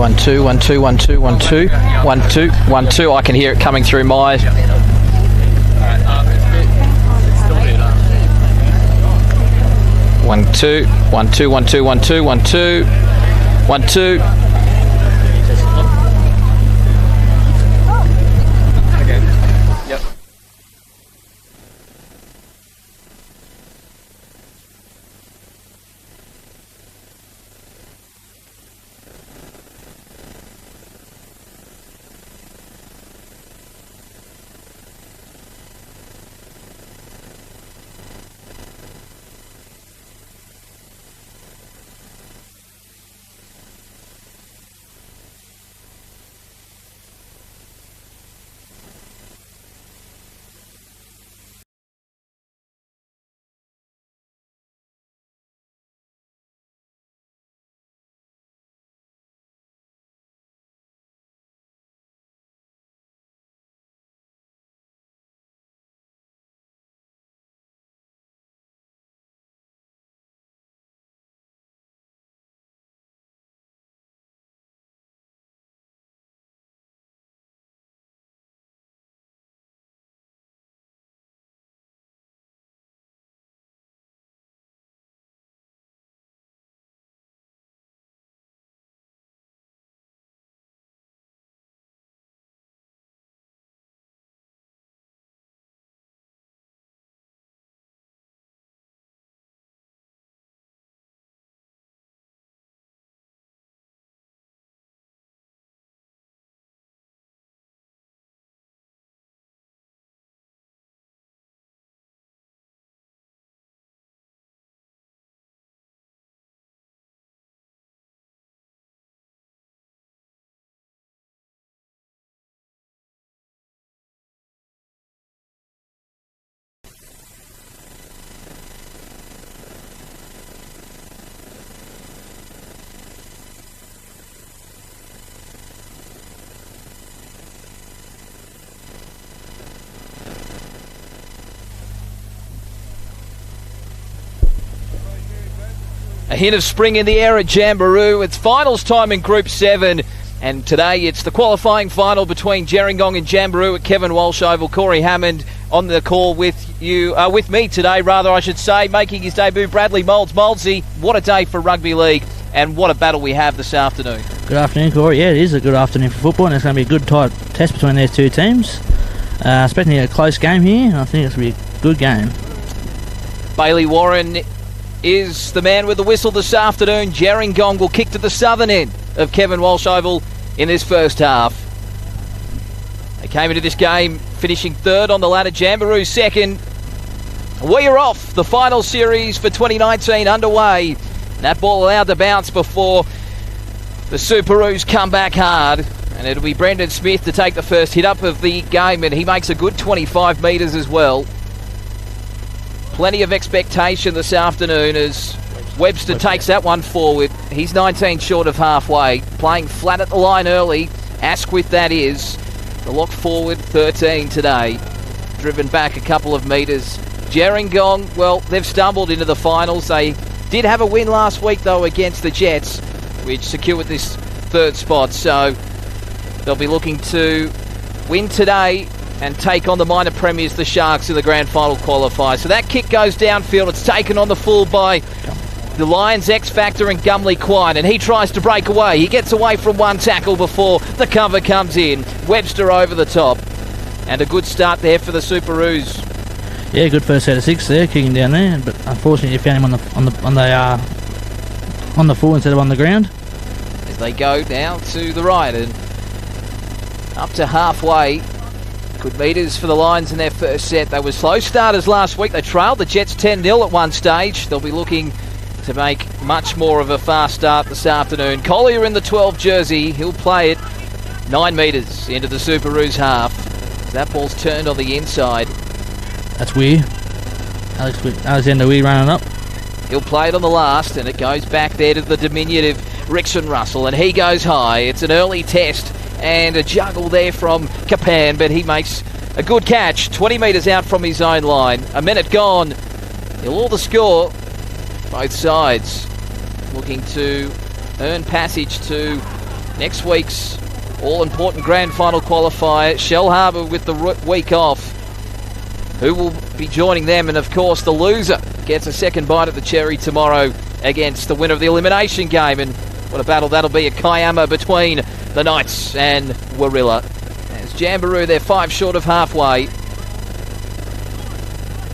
1 2 1 2 1 2 1 2 1 2 1 2. I can hear it coming through my 1 2 1 2 1 2 1 2 1 2 1 2. A hint of spring in the air at Jamberoo. It's finals time in Group 7. And today it's the qualifying final between Gerringong and Jamberoo at Kevin Walsh Oval. Corey Hammond on the call with me today, I should say, making his debut, Bradley Moulds. Mouldsy, what a day for rugby league and what a battle we have this afternoon. Good afternoon, Corey. Yeah, it is a good afternoon for football, and it's going to be a good tight test between these two teams. Expecting a close game here, and I think it's going to be a good game. Bailey Warren is the man with the whistle this afternoon. Gerringong will kick to the southern end of Kevin Walsh Oval in this first half. They came into this game finishing third on the ladder, Jamberoo second. We are off. The final series for 2019 underway. That ball allowed to bounce before the Superoos come back hard. And it'll be Brendan Smith to take the first hit up of the game, and he makes a good 25 metres as well. Plenty of expectation this afternoon as Webster takes that one forward. He's 19 short of halfway, playing flat at the line early. Asquith, that is. The lock forward, 13 today. Driven back a couple of metres. Gerringong, well, they've stumbled into the finals. They did have a win last week, though, against the Jets, which secured this third spot. So they'll be looking to win today and take on the minor premiers, the Sharks, in the grand final qualifier. So that kick goes downfield. It's taken on the full by the Lions X-Factor and Gumley Quine, and he tries to break away. He gets away from one tackle before the cover comes in. Webster over the top. And a good start there for the Superoos. Yeah, good first set of six there, kicking down there, but unfortunately you found him on the full instead of on the ground. As they go now to the right and up to halfway. Good metres for the Lions in their first set. They were slow starters last week. They trailed the Jets 10-0 at one stage. They'll be looking to make much more of a fast start this afternoon. Collier in the 12 jersey. He'll play it 9 metres into the Superoos half. That ball's turned on the inside. That's Weir. Alexander Weir running up. He'll play it on the last, and it goes back there to the diminutive Rickson Russell, and he goes high. It's an early test and a juggle there from Capan, but he makes a good catch 20 metres out from his own line. A minute gone. He'll all the score. Both sides looking to earn passage to next week's all-important grand final qualifier. Shell Harbour with the week off. Who will be joining them? And of course, the loser gets a second bite at the cherry tomorrow against the winner of the elimination game. And what a battle that'll be at Kiama between the Knights and Warilla. As Jamberoo, they're 5 short of halfway.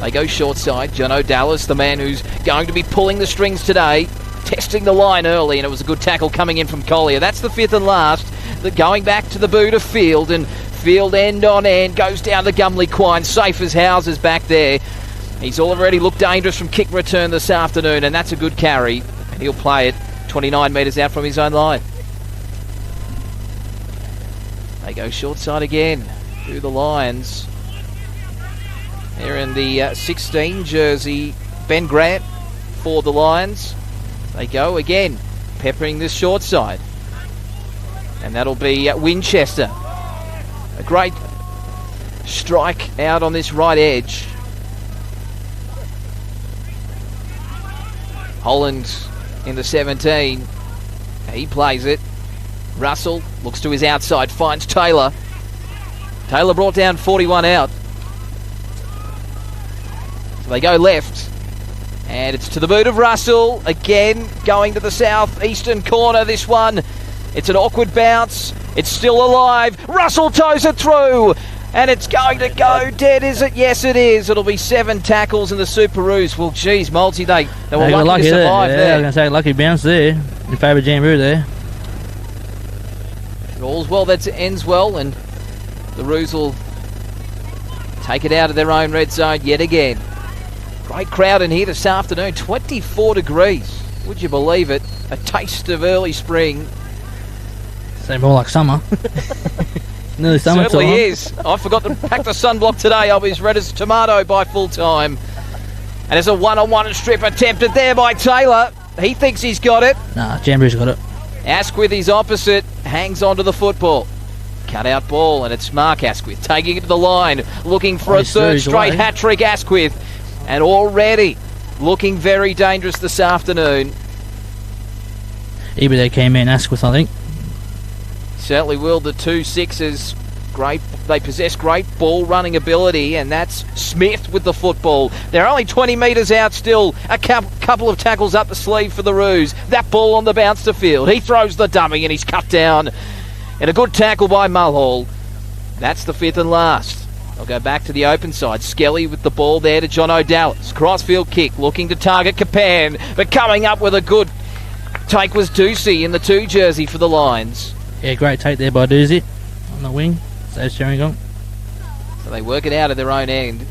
They go short side. Jono Dallas, the man who's going to be pulling the strings today, testing the line early, and it was a good tackle coming in from Collier. That's the 5th and last. Going back to the boot of Field, and Field end on end goes down to Gumley Quine, safe as houses back there. He's already looked dangerous from kick return this afternoon, and that's a good carry. And he'll play it 29 metres out from his own line. They go short side again to the Lions. They're in the 16 jersey, Ben Grant for the Lions. They go again, peppering this short side. And that'll be Winchester. A great strike out on this right edge. Holland in the 17. He plays it. Russell looks to his outside, finds Taylor. Taylor brought down 41 out. So they go left. And it's to the boot of Russell. Again, going to the south-eastern corner, this one. It's an awkward bounce. It's still alive. Russell toes it through. And it's going to go dead, is it? Yes, it is. It'll be 7 tackles in the Superoos. Well, geez, Multi, they were lucky to survive there. I was going to say, lucky bounce there in favour of Jamberoo there. All's well that ends well, and the Roos will take it out of their own red zone yet again. Great crowd in here this afternoon. 24 degrees. Would you believe it? A taste of early spring. Seems more like summer. Nearly summer. Certainly is. I forgot to pack the sunblock today. I'll be as red as a tomato by full time. And there's a one-on-one strip attempted there by Taylor. He thinks he's got it. Nah, Jamberoo's got it. Asquith, his opposite, hangs onto the football. Cut out ball, and it's Mark Asquith taking it to the line, looking for a third straight hat-trick. Asquith, and already looking very dangerous this afternoon. Even they came in Asquith, I think. Certainly will. The 2 sixes, great. They possess great ball running ability, and that's Smith with the football. They're only 20 metres out still. A couple of tackles up the sleeve for the Roos. That ball on the bounce to Field. He throws the dummy, and he's cut down. And a good tackle by Mulhall. That's the 5th and last. They'll go back to the open side. Skelly with the ball there to John O'Dallas. Crossfield kick, looking to target Capan, but coming up with a good take was Ducey in the 2 jersey for the Lions. Yeah, great take there by Doozy on the wing. Saves Gerringong. So they work it out of their own end.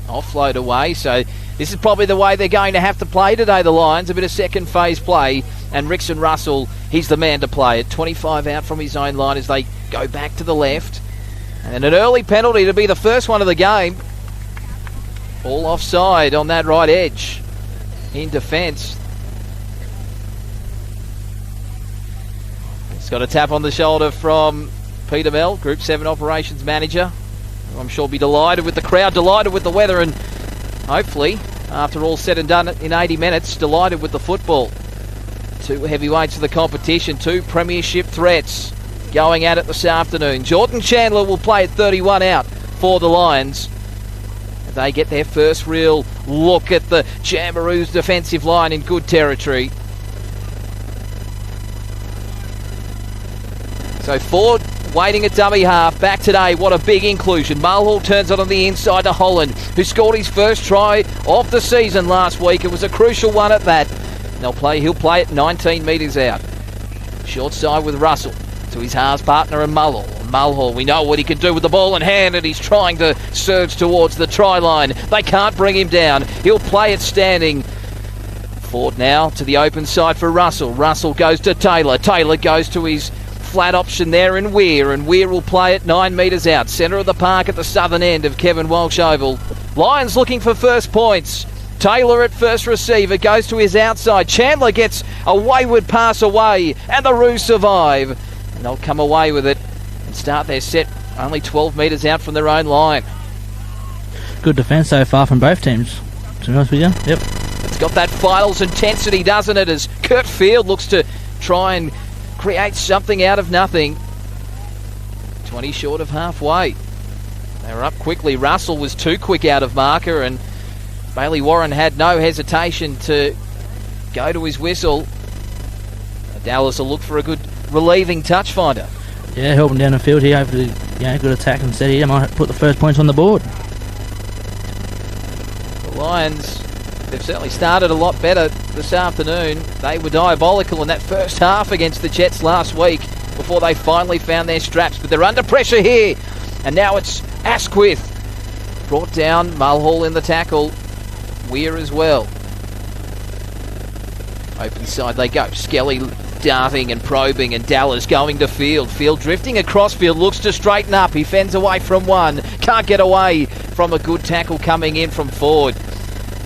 Offload away. So this is probably the way they're going to have to play today, the Lions. A bit of second phase play. And Rickson Russell, he's the man to play it. 25 out from his own line as they go back to the left. And an early penalty to be the first one of the game. All offside on that right edge in defence. Got a tap on the shoulder from Peter Bell, Group 7 Operations Manager. I'm sure be delighted with the crowd, delighted with the weather, and hopefully, after all said and done in 80 minutes, delighted with the football. 2 heavyweights of the competition, 2 premiership threats going at it this afternoon. Jordan Chandler will play at 31 out for the Lions. They get their first real look at the Jamberoo's defensive line in good territory. So Ford waiting at dummy half. Back today, what a big inclusion. Mulhall turns it on the inside to Holland, who scored his first try of the season last week. It was a crucial one at that. He'll play it 19 metres out. Short side with Russell to his halves partner and Mulhall. Mulhall, we know what he can do with the ball in hand, and he's trying to surge towards the try line. They can't bring him down. He'll play it standing. Ford now to the open side for Russell. Russell goes to Taylor. Taylor goes to his flat option there in Weir, and Weir will play it 9 metres out. Centre of the park at the southern end of Kevin Walsh Oval. Lions looking for first points. Taylor at first receiver goes to his outside. Chandler gets a wayward pass away, and the Roos survive. And they'll come away with it and start their set only 12 metres out from their own line. Good defence so far from both teams, to be honest with you. Yep. It's got that finals intensity, doesn't it, as Kurt Field looks to try and create something out of nothing. 20 short of halfway. They were up quickly. Russell was too quick out of marker, and Bailey Warren had no hesitation to go to his whistle. Dallas will look for a good relieving touch finder. Yeah, helping down the field here. Hopefully, good attack and steady. Might put the first points on the board. The Lions, they've certainly started a lot better this afternoon. They were diabolical in that first half against the Jets last week before they finally found their straps. But they're under pressure here. And now it's Asquith. Brought down, Mulhall in the tackle. Weir as well. Open side they go. Skelly darting and probing, and Dallas going to field. Field drifting across field, looks to straighten up. He fends away from one. Can't get away from a good tackle coming in from Ford.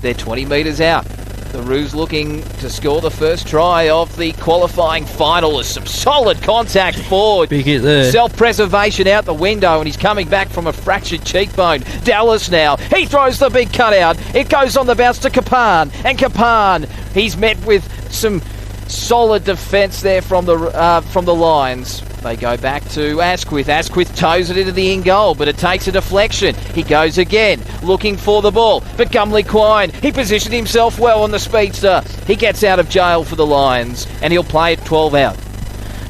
They're 20 metres out. The Roos looking to score the first try of the qualifying final. There's some solid contact forward. Big hit there. Self-preservation out the window, and he's coming back from a fractured cheekbone. Dallas now. He throws the big cutout. It goes on the bounce to Kapan. And Kapan, he's met with some solid defence there from the Lions. They go back to Asquith. Asquith toes it into the in goal, but it takes a deflection. He goes again, looking for the ball. But Gumley Quine, he positioned himself well on the speedster. He gets out of jail for the Lions, and he'll play it 12 out.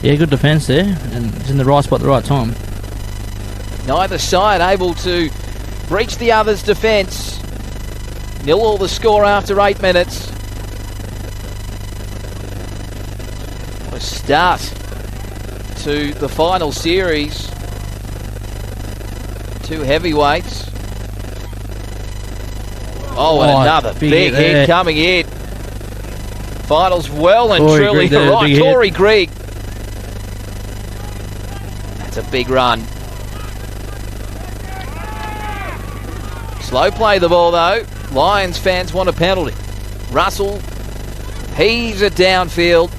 Yeah, good defence there, and it's in the right spot at the right time. Neither side able to breach the other's defence. 0-0 the score after 8 minutes. A start to the final series. Two heavyweights. Oh, and another big hit coming in. Finals well and truly right. Tory Grigg. That's a big run. Slow play the ball though. Lions fans want a penalty. Russell heaves it downfield.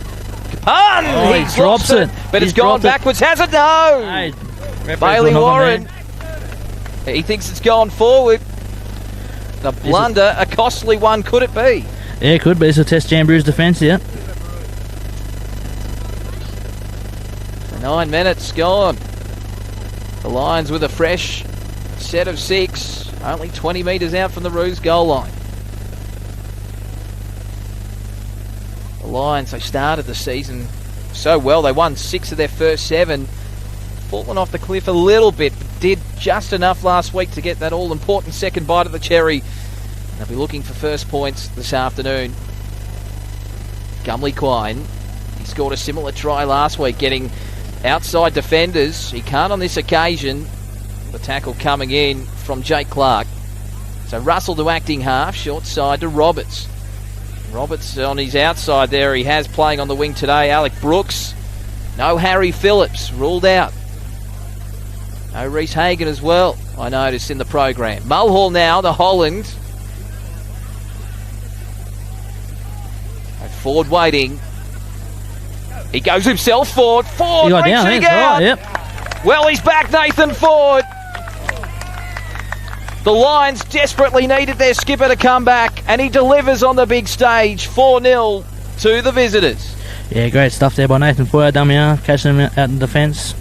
He drops it, but it's gone backwards, has it? No! Hey, Bailey Warren, he thinks it's gone forward. The blunder, a costly one, could it be? Yeah, it could be. It's a test Jamberoo's defence here. 9 minutes gone. The Lions with a fresh set of 6, only 20 metres out from the Roos goal line. The Lions, they started the season so well. They won 6 of their first 7. Fallen off the cliff a little bit, but did just enough last week to get that all-important second bite of the cherry. They'll be looking for first points this afternoon. Gumley Quine, he scored a similar try last week, getting outside defenders. He can't on this occasion. The tackle coming in from Jake Clark. So Russell to acting half, short side to Roberts. Roberts on his outside there. He has playing on the wing today. Alec Brooks. No Harry Phillips. Ruled out. No Reece Hagan as well, I noticed in the program. Mulhall now to Holland. And Ford waiting. He goes himself forward. Ford reaching out. Right, yep. Well, he's back, Nathan Ford. The Lions desperately needed their skipper to come back, and he delivers on the big stage. 4-0 to the visitors. Yeah, great stuff there by Nathan Ford. Dummy catching him out in defence.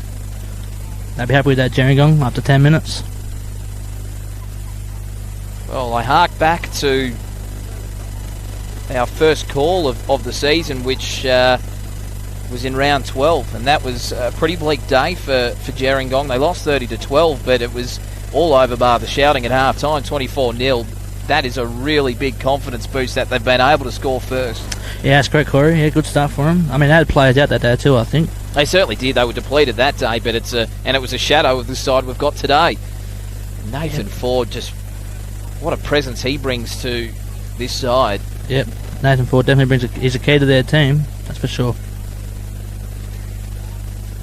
They'll be happy with that Gerringong after 10 minutes. Well, I hark back to our first call of the season, which was in round 12, and that was a pretty bleak day for Gerringong. They lost 30-12, but it was all over bar the shouting at half-time, 24-0. That is a really big confidence boost that they've been able to score first. Yeah, that's great, Corey. Yeah, good stuff for them. I mean, they had players out that day too, I think. They certainly did. They were depleted that day, but it was a shadow of the side we've got today. Nathan Ford, just what a presence he brings to this side. Yep, Nathan Ford definitely he's a key to their team, that's for sure.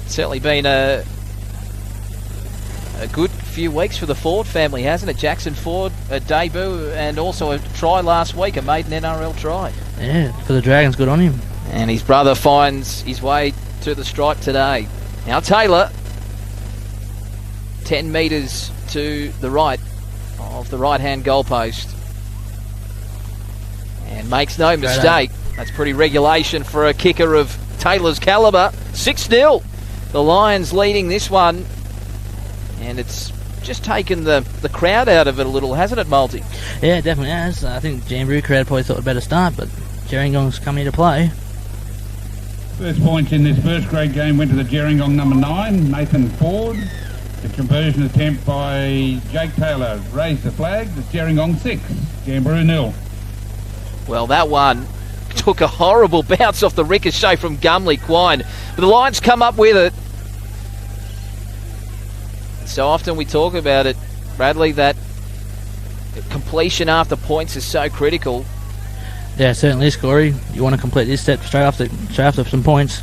Certainly been a good few weeks for the Ford family, hasn't it? Jackson Ford, a debut, and also a try last week, a maiden NRL try. Yeah, for the Dragons, good on him. And his brother finds his way to the stripe today. Now Taylor, 10 metres to the right of the right-hand goalpost. And makes no mistake, that's pretty regulation for a kicker of Taylor's calibre. 6-0. The Lions leading this one. And it's just taken the crowd out of it a little, hasn't it, Multi? Yeah, it definitely has. I think Jamberoo crowd probably thought it better start, but Gerringong's coming to play. First points in this first grade game went to the Gerringong number 9, Nathan Ford. The conversion attempt by Jake Taylor raised the flag. It's Gerringong 6, Jamberoo 0. Well, that one took a horrible bounce off the ricochet from Gumley Quine. But the Lions come up with it. So often we talk about it, Bradley, that completion after points is so critical. Yeah, it certainly is, Corey. You want to complete this step straight after some points.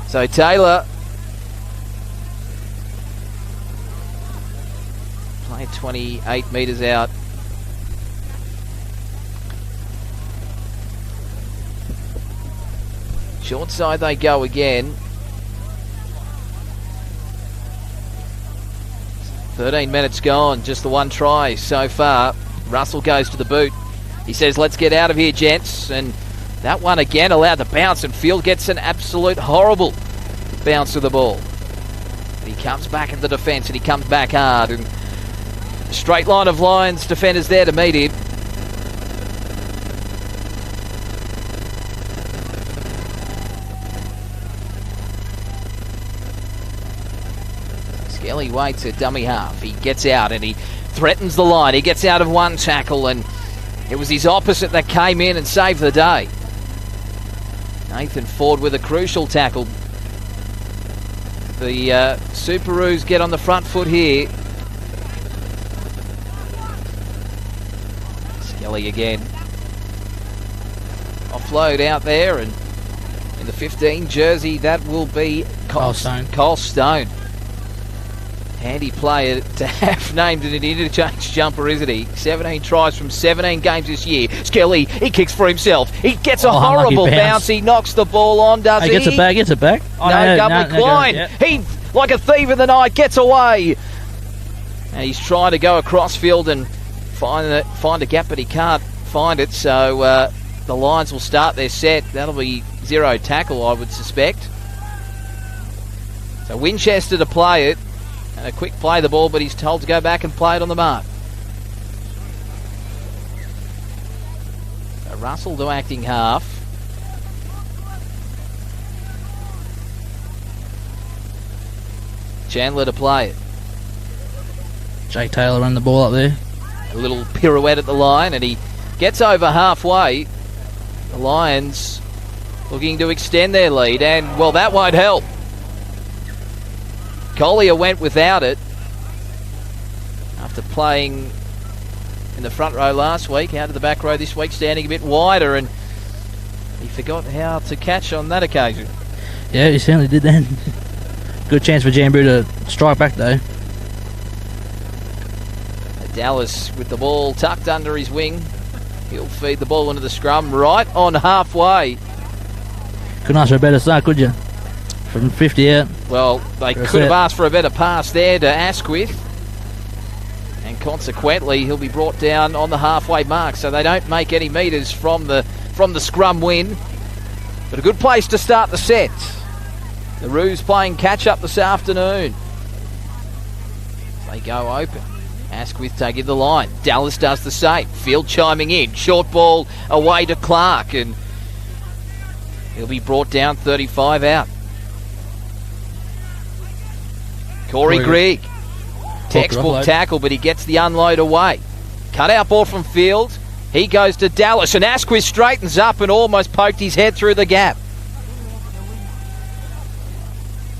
So Taylor played 28 metres out. Short side they go again. 13 minutes gone, just the one try so far. Russell goes to the boot. He says, let's get out of here, gents. And that one again allowed to bounce, and Field gets an absolute horrible bounce of the ball. But he comes back in the defence, and he comes back hard. And straight line of Lions defenders there to meet him. Skelly waits at dummy half. He gets out and he threatens the line. He gets out of one tackle, and it was his opposite that came in and saved the day. Nathan Ford with a crucial tackle. The Superoos get on the front foot here. Skelly again. Offload out there, and in the 15 jersey, that will be Cole Stone. Handy player to have named in an interchange jumper, isn't he? 17 tries from 17 games this year. Skelly, he kicks for himself. He gets a horrible bounce. He knocks the ball on, does he? Gets it back. Oh, no, Gumley Quine. Yep. He, like a thief in the night, gets away. And he's trying to go across field and find a gap, but he can't find it. So the Lions will start their set. That'll be 0 tackle, I would suspect. So Winchester to play it. And a quick play the ball, but he's told to go back and play it on the mark. So Russell to acting half. Chandler to play it. Jake Taylor run the ball up there. A little pirouette at the line, and he gets over halfway. The Lions looking to extend their lead, and, well, that won't help. Collier went without it after playing in the front row last week, out of the back row this week, standing a bit wider, and he forgot how to catch on that occasion. Yeah, he certainly did then. Good chance for Jamberoo to strike back though. Dallas with the ball tucked under his wing. He'll feed the ball into the scrum right on halfway. Couldn't ask for a better start, could you? From 50 out. Well, they could have asked for a better pass there to Asquith, and consequently he'll be brought down on the halfway mark, so they don't make any metres from the scrum win. But a good place to start the set. The Roos playing catch up this afternoon. They go open. Asquith taking the line. Dallas does the same. Field chiming in. Short ball away to Clark, and he'll be brought down 35 out. Corey Grigg, textbook tackle, but he gets the unload away. Cut out ball from Field. He goes to Dallas, and Asquith straightens up and almost poked his head through the gap.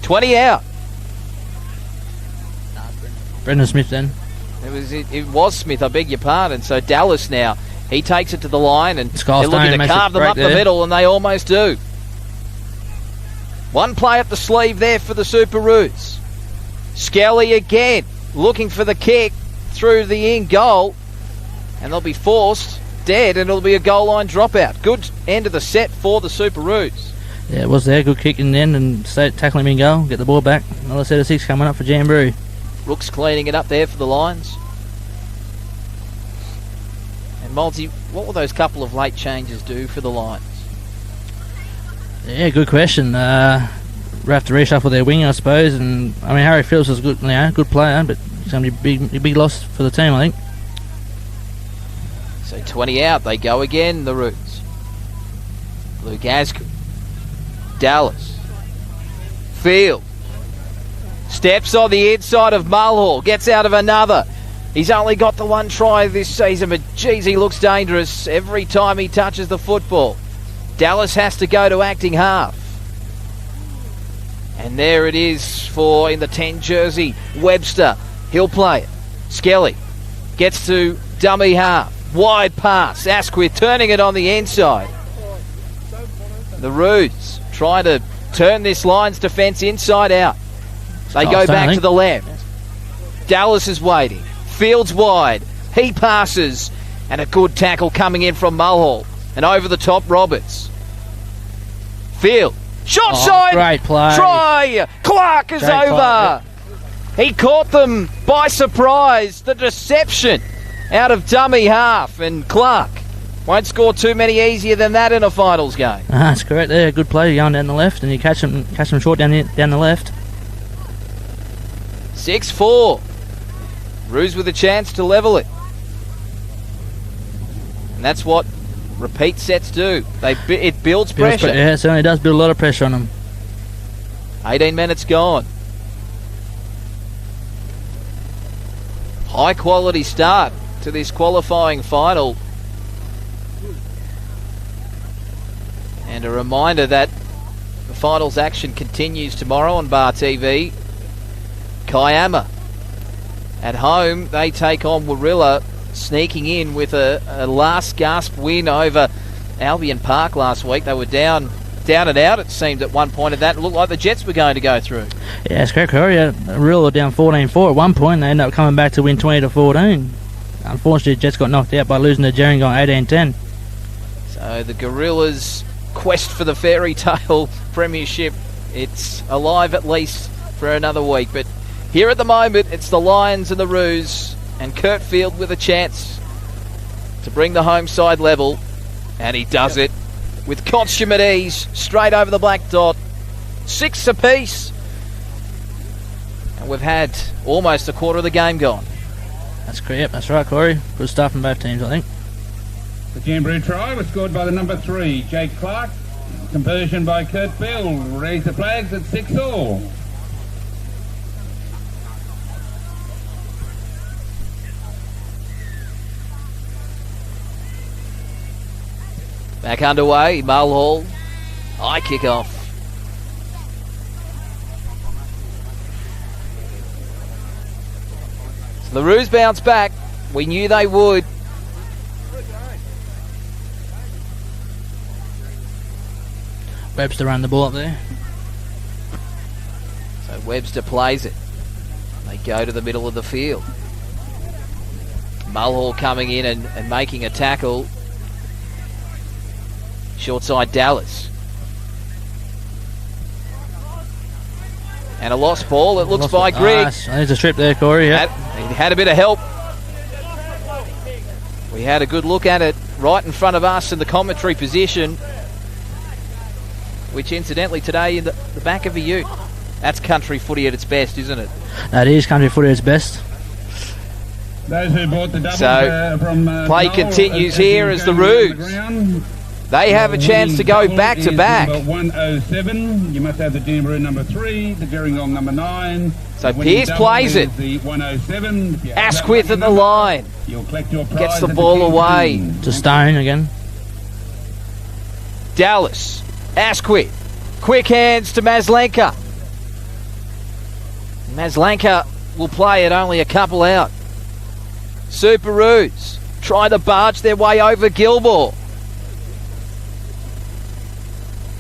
20 out. Brendan Smith then. It was Smith, I beg your pardon. So Dallas now, he takes it to the line, and they're looking to carve them up the middle, and they almost do. One play up the sleeve there for the Superoos. Skelly again, looking for the kick through the in goal, and they'll be forced dead, and it'll be a goal line dropout. Good end of the set for the Superoos. Yeah, it was there. Good kick in the end, and tackling him in goal, get the ball back. Another set of 6 coming up for Jamberoo. Rooks cleaning it up there for the Lions. And Malty, what will those couple of late changes do for the Lions? Yeah, good question. We'll have to reshuffle their wing, I suppose. And I mean, Harry Phillips is good, good player, but it's going to be a big loss for the team, I think. So 20 out, they go again, the Roots. Luke Askew, Dallas, Field, steps on the inside of Mulhall, gets out of another. He's only got the one try this season, but geez, he looks dangerous every time he touches the football. Dallas has to go to acting half. And there it is for, in the 10 jersey, Webster. He'll play it. Skelly gets to dummy half. Wide pass. Asquith turning it on the inside. The Roos try to turn this Lions defence inside out. They go back to the left. Dallas is waiting. Fields wide. He passes. And a good tackle coming in from Mulhall. And over the top, Roberts. Field. Shot side. Great play. Try. Clark is over. Clark, He caught them by surprise. The deception out of dummy half. And Clark won't score too many easier than that in a finals game. That's correct there. Good play going down the left, and you catch them short down the left. 6-4. Roos with a chance to level it. And that's what repeat sets do. It builds pressure. Yeah, it certainly does build a lot of pressure on them. 18 minutes gone. High quality start to this qualifying final. And a reminder that the finals action continues tomorrow on Bar TV. Kiama at home, they take on Warilla, sneaking in with a last gasp win over Albion Park last week. They were down and out, it seemed, at one point of that. It looked like the Jets were going to go through. Yeah, it's correct. Warilla were down 14-4 at one point. They ended up coming back to win 20-14. Unfortunately, the Jets got knocked out by losing to Gerringong 18-10. So the Gorillas' quest for the fairy tale premiership, it's alive at least for another week. But here at the moment, it's the Lions and the Roos, and Kurt Field with a chance to bring the home side level, and he does it with consummate ease, straight over the black dot. 6 apiece, and we've had almost a quarter of the game gone. That's correct. Yep, that's right, Corey. Good stuff from both teams, I think. The Jamberoo try was scored by the number 3, Jake Clark. Conversion by Kurt Field. Raise the flags at 6-all. Back underway, Mulhall. High kick off. So the Roos bounce back. We knew they would. Webster ran the ball up there. So Webster plays it. They go to the middle of the field. Mulhall coming in and making a tackle. Short side Dallas. And a lost ball, it looks by Griggs. There's a strip there, Corey. Yep. He had a bit of help. We had a good look at it right in front of us in the commentary position, which incidentally today in the back of a ute. That's country footy at its best, isn't it? That is country footy at its best. Those who bought the double from play continues here as the Roos. They have a chance to go back to back. Number 107. You must have the Jamberoo number 3, the Gerringong number 9. So Pearce plays it. The 107. Asquith at the line. You'll collect your prize. Gets the ball away. To Stone again. Dallas. Asquith. Quick hands to Maslenka. Maslenka will play it, only a couple out. Superoos trying to barge their way over Gilmore.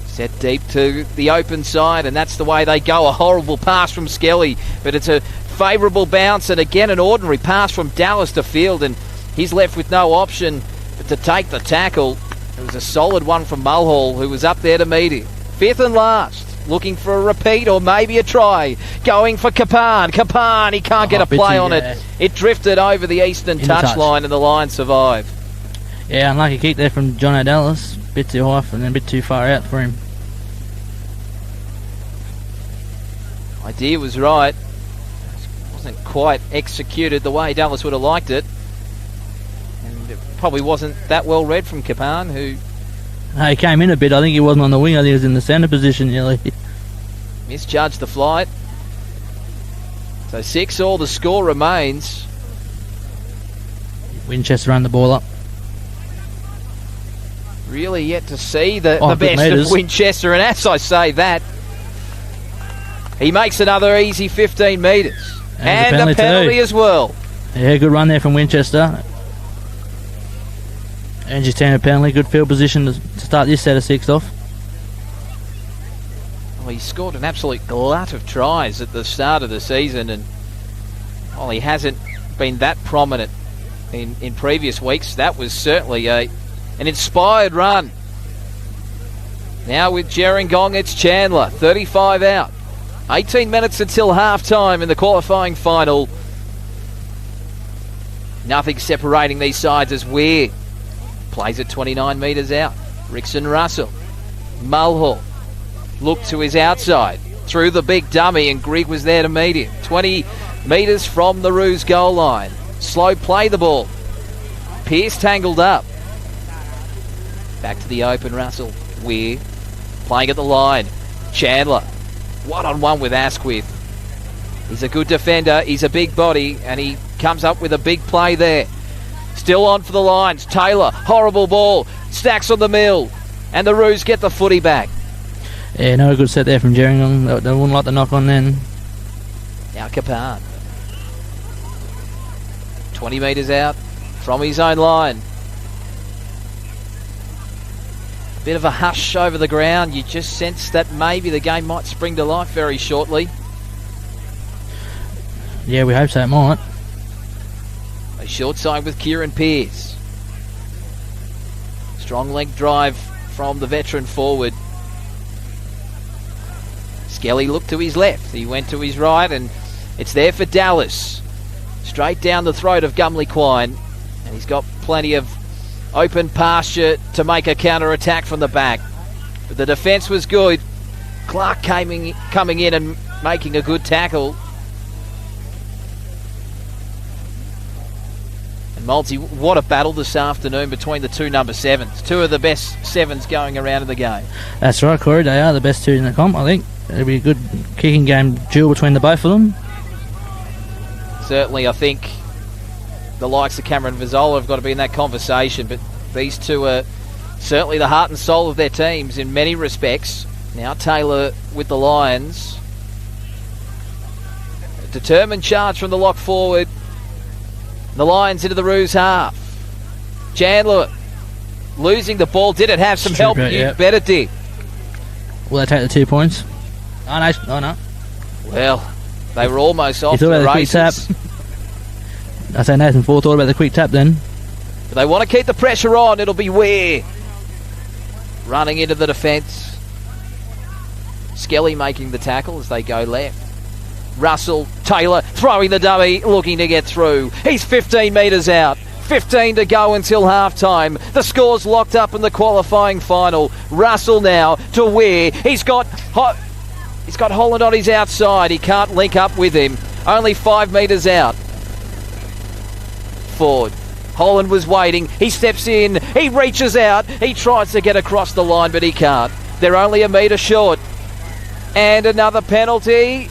Set deep to the open side, and that's the way they go. A horrible pass from Skelly, but it's a favourable bounce, and again an ordinary pass from Dallas to Field, and he's left with no option but to take the tackle. It was a solid one from Mulhall, who was up there to meet him. Fifth and last, looking for a repeat or maybe a try. Going for Kapan, he can't get a play on it. It drifted over the eastern touchline, and the Lions survive. Yeah, unlucky kick there from John O'Dallas. Bit too high and then a bit too far out for him. Idea was right. Wasn't quite executed the way Dallas would have liked it. And it probably wasn't that well read from Capan, who He came in a bit. I think he wasn't on the wing. I think he was in the centre position nearly. misjudged the flight. So 6-all, the score remains. Winchester run the ball up. Really yet to see the Good best metres of Winchester, and as I say that, he makes another easy 15 metres. And a penalty as well. Yeah, good run there from Winchester. And just turn a penalty. Good field position to start this set of 6 off. Well, he scored an absolute glut of tries at the start of the season, and while he hasn't been that prominent in previous weeks, that was certainly an inspired run. Now with Gerringong, it's Chandler, 35 out. 18 minutes until half-time in the qualifying final. Nothing separating these sides as Weir plays it 29 metres out. Rickson Russell. Mulhall looked to his outside. Through the big dummy, and Grigg was there to meet him. 20 metres from the Roos goal line. Slow play the ball. Pearce tangled up. Back to the open, Russell. Weir playing at the line. Chandler. One-on-one with Asquith. He's a good defender. He's a big body, and he comes up with a big play there. Still on for the lines. Taylor, horrible ball. Stacks on the mill. And the Roos get the footy back. Yeah, no good set there from Gerringong. They wouldn't like the knock on then. Now Capan. 20 metres out from his own line. Bit of a hush over the ground. You just sense that maybe the game might spring to life very shortly. Yeah, we hope so, it might. A short side with Kieran Pearce. Strong leg drive from the veteran forward. Skelly looked to his left. He went to his right, and it's there for Dallas. Straight down the throat of Gumley Quine. And he's got plenty of open pasture to make a counter-attack from the back. But the defence was good. Clark coming in and making a good tackle. And Malty, what a battle this afternoon between the two number 7s. Two of the best 7s going around in the game. That's right, Corey. They are the best 2 in the comp, I think. It'll be a good kicking game duel between the both of them. Certainly, I think the likes of Cameron Vizzola have got to be in that conversation, but these two are certainly the heart and soul of their teams in many respects. Now Taylor with the Lions. A determined charge from the lock forward. The Lions into the Roos half. Chandler losing the ball. Did it have some help? You bet it did. Will they take the 2 points? Oh no. Well, they were almost off the the quick tap. races. I say Nathan Ford thought about the quick tap then. But they want to keep the pressure on. It'll be Weir running into the defence. Skelly making the tackle as they go left. Russell, Taylor throwing the dummy, looking to get through. He's 15 metres out. 15 to go until half-time. The score's locked up in the qualifying final. Russell now to Weir. He's got Holland on his outside. He can't link up with him. Only 5 metres out. Ford. Holland was waiting. He steps in. He reaches out. He tries to get across the line, but he can't. They're only a metre short. And another penalty.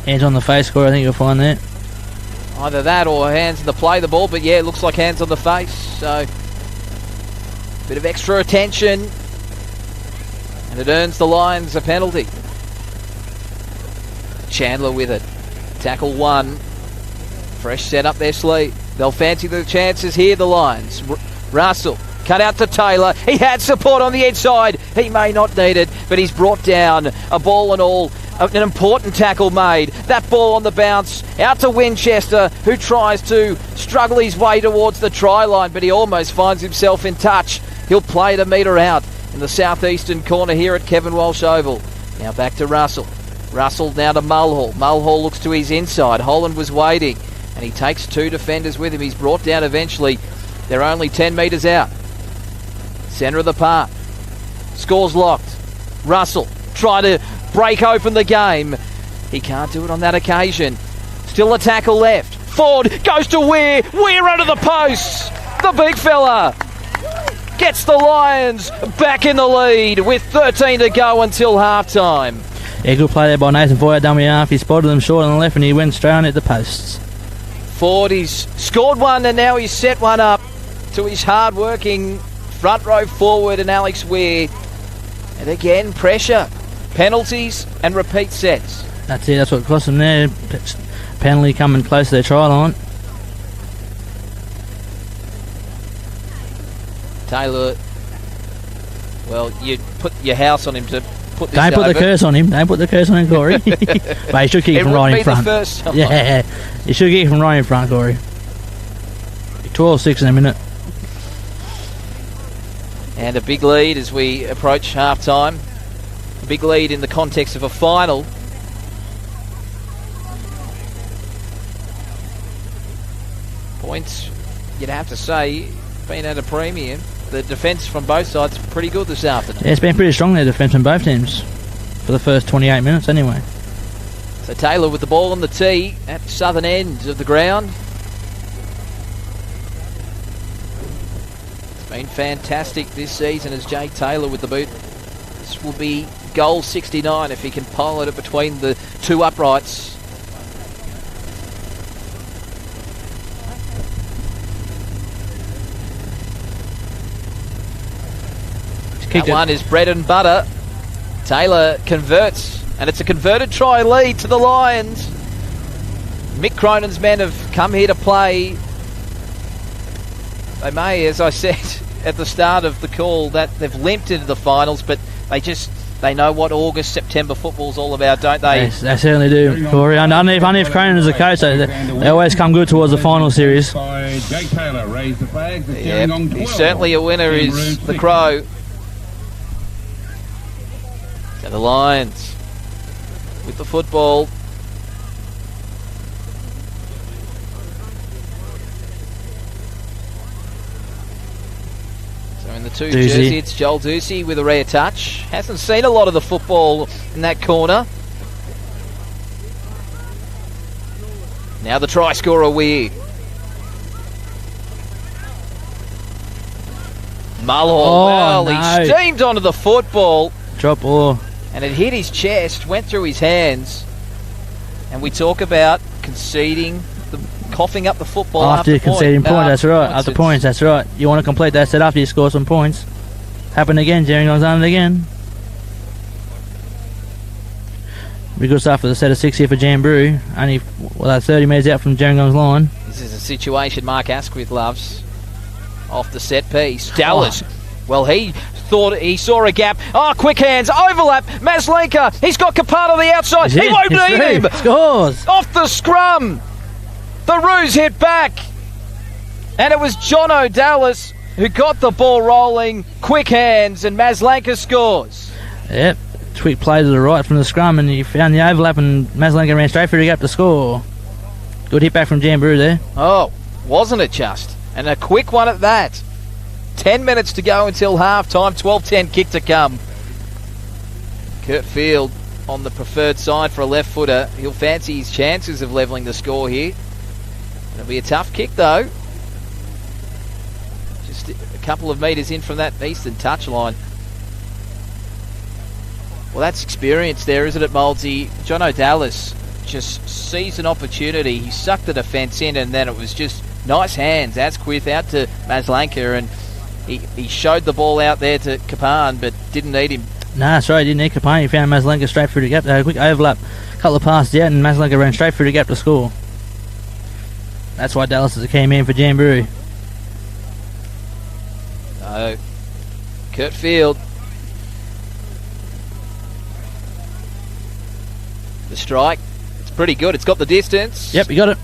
Hands on the face, Corey, I think you'll find that. Either that or hands in the play the ball, but yeah, it looks like hands on the face. So, bit of extra attention. And it earns the Lions a penalty. Chandler with it. Tackle 1. Fresh set up their sleeve. They'll fancy the chances here, the Lions. Russell, cut out to Taylor. He had support on the inside. He may not need it, but he's brought down a ball and all. An important tackle made. That ball on the bounce out to Winchester, who tries to struggle his way towards the try line, but he almost finds himself in touch. He'll play it a metre out in the southeastern corner here at Kevin Walsh Oval. Now back to Russell. Russell now to Mulhall. Mulhall looks to his inside. Holland was waiting, and he takes 2 defenders with him. He's brought down eventually They're only 10 metres out. Centre of the park. Scores locked. Russell trying to break open the game. He can't do it on that occasion. Still a tackle left. Ford goes to Weir. Weir under the posts. The big fella gets the Lions back in the lead with 13 to go until half-time. Yeah, good play there by Nathan Ford. Dummy half. He spotted them short on the left and he went straight on at the posts. Ford, he's scored one and now he's set one up to his hard-working front row forward and Alex Weir. And again, pressure, penalties and repeat sets. That's it. That's what cost them there. Penalty coming close to their try line. Taylor, well, you put your house on him to put this Don't put over. the curse on him. Don't put the curse on him, Corey. But he should kick it from right in front. The first time. Yeah, he should kick it from right in front, Corey. 12-6 in a minute. And a big lead as we approach half-time. A big lead in the context of a final. Points, you'd have to say, been at a premium. The defence from both sides pretty good this afternoon. Yeah, it's been pretty strong, their defence from both teams. For the first 28 minutes, anyway. So Taylor with the ball on the tee at the southern end of the ground. It's been fantastic this season as Jake Taylor with the boot. This will be goal 69 if he can pilot it between the two uprights. That one is bread and butter. Taylor converts, and it's a converted try lead to the Lions. Mick Cronin's men have come here to play. They may, as I said at the start of the call, that they've limped into the finals, but they know what August, September football's all about, don't they? Yes, they certainly do, Corey. Only if Cronin is a coach, they always come good towards the final series. By Jake Taylor, raise the flag. Yep, he's certainly a winner, is the Crow. So the Lions with the football. So in the two jersey, it's Joel Ducey with a rare touch. Hasn't seen a lot of the football in that corner. Now the try scorer, Weir. Mulhall, he steamed onto the football. Drop ball. And it hit his chest, went through his hands. And we talk about conceding, coughing up the football after conceding points, that's right. After points, that's right. You want to complete that set after you score some points. Happened again, Gerringong's done it again. Be good stuff for the set of 6 here for Jamberoo. Only 30 metres out from Gerringong's line. This is a situation Mark Asquith loves. Off the set piece. Dallas. Well, he thought he saw a gap. Oh, quick hands, overlap. Maslenka, he's got Capard on the outside. He won't need him. Scores. Off the scrum. The Roos hit back. And it was Jono Dallas who got the ball rolling. Quick hands, and Maslenka scores. Yep. Quick play to the right from the scrum, and he found the overlap, and Maslenka ran straight through the gap to score. Good hit back from Jamberoo there. Oh, wasn't it just? And a quick one at that. 10 minutes to go until half-time, 12-10 kick to come. Kurt Field on the preferred side for a left footer. He'll fancy his chances of levelling the score here. It'll be a tough kick though. Just a couple of metres in from that eastern touchline. Well, that's experience there, isn't it, Moldsy? Jono Dallas just sees an opportunity. He sucked the defence in, and then it was just nice hands. Asquith out to Maslenka, and he showed the ball out there to Kapan, but didn't need him. Nah, that's right, he didn't need Kapan. He found Maslenka straight through the gap. They had a quick overlap, a couple of passes out, and Maslenka ran straight through the gap to score. That's why Dallas is a key man for Jamberoo. So, Kurt Field. The strike, it's pretty good. It's got the distance. Yep, you got it.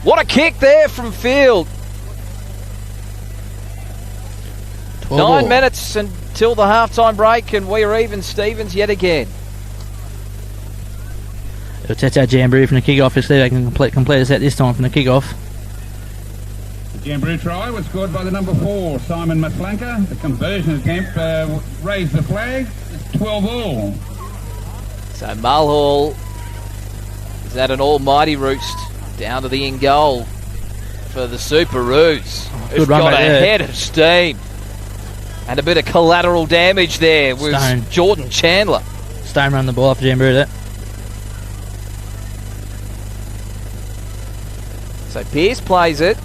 What a kick there from Field. 9 minutes until the halftime break, and we are even Stevens yet again. It'll test out Jamberoo from the kick-off. If they can complete a set this time from the kick-off. Jamberoo try was scored by the number 4, Simon Maslanka. The conversion attempt raised the flag. It's 12 all. So Mulhall is at an almighty roost down to the in goal for the Superoos. Who's got a head of steam. And a bit of collateral damage there was Jordan Chandler. Stone run the ball off Jamberoo there. So Pearce plays it.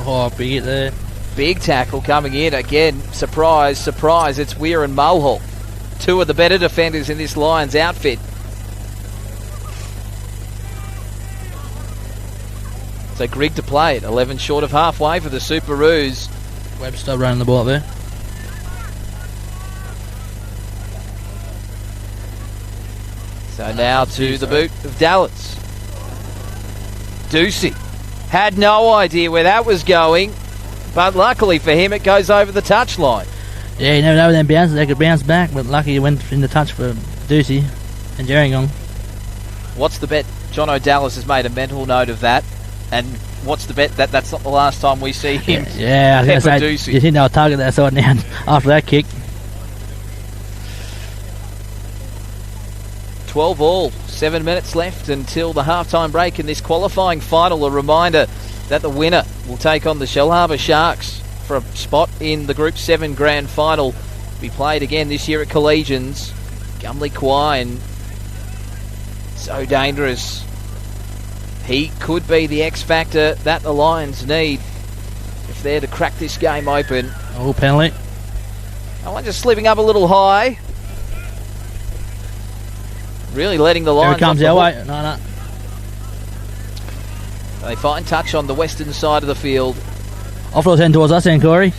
Oh, big hit there. Big tackle coming in again. Surprise, surprise. It's Weir and Mulhall. Two of the better defenders in this Lions outfit. So Grigg to play it. 11 short of halfway for the Superoos. Webster running the ball up there. So now to the boot of Dallas. Ducey had no idea where that was going, but luckily for him it goes over the touchline. Yeah, you never know when they could bounce back, but lucky it went in the touch for Ducey and Gerringong. What's the bet? John O'Dallas has made a mental note of that. And what's the bet that that's not the last time we see him? Yeah, I was going to say, you think they'll target that side now after that kick. 12 all, 7 minutes left until the halftime break in this qualifying final. A reminder that the winner will take on the Shellharbour Sharks for a spot in the Group 7 Grand Final. Be played again this year at Collegians. Gumley Quine, so dangerous. He could be the X factor that the Lions need if they're to crack this game open. Oh, penalty. I want just slipping up a little high. Really letting the Lions. Here it comes our way. No. They find touch on the western side of the field. Offload's heading towards us then, Corey.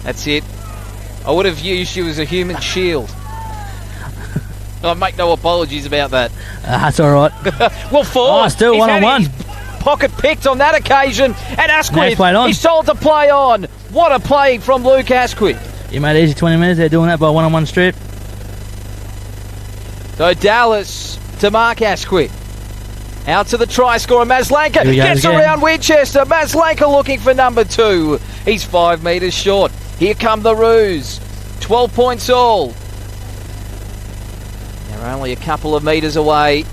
That's it. I would have used you as a human shield. I make no apologies about that. That's all right. Well, Ford, still one-on-one. Pocket picked on that occasion. And Asquith, he's told to play on. What a play from Luke Asquith. You made it easy 20 minutes. They're doing that by one-on-one strip. So Dallas to Mark Asquith. Out to the try scorer, Maslanka. Gets around Winchester. Maslanka looking for number 2. He's 5 metres short. Here come the Roos. 12 points all. They're only a couple of metres away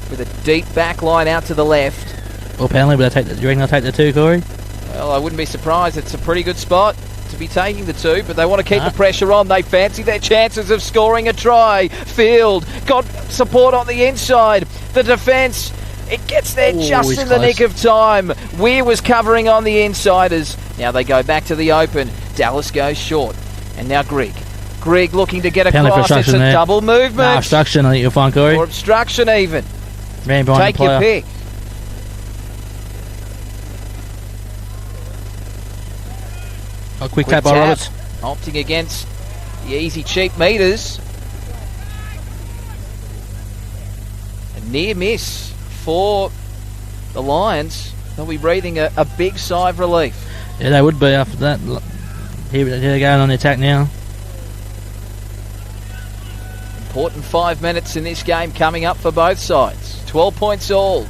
with a deep back line out to the left. Well, penalty, but do you reckon they'll take the 2, Corey? Well, I wouldn't be surprised. It's a pretty good spot to be taking the 2, but they want to keep the pressure on. They fancy their chances of scoring a try. Field got support on the inside. The defence, it gets there just in the nick of time. Weir was covering on the insiders. Now they go back to the open. Dallas goes short. And now Grigg. Grigg looking to get across. It's a double movement. No, obstruction, I think you'll find, Corey. Or obstruction even. Take your pick. A quick tap by Roberts. Opting against the easy cheap meters. A near miss for the Lions. They'll be breathing a big sigh of relief. Yeah, they would be after that. Here they're going on the attack now. Important 5 minutes in this game coming up for both sides. 12 points all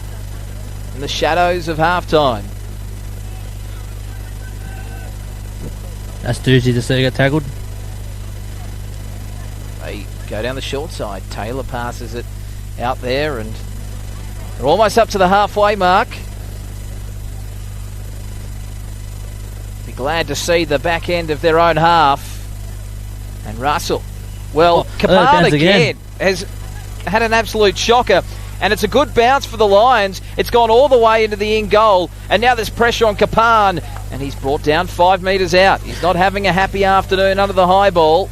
in the shadows of halftime. That's Ducey to see get tackled. They go down the short side. Taylor passes it out there and they're almost up to the halfway mark. Be glad to see the back end of their own half. And Russell. Well, Kapan again has had an absolute shocker. And it's a good bounce for the Lions. It's gone all the way into the in goal. And now there's pressure on Kapan. And he's brought down 5 metres out. He's not having a happy afternoon under the high ball.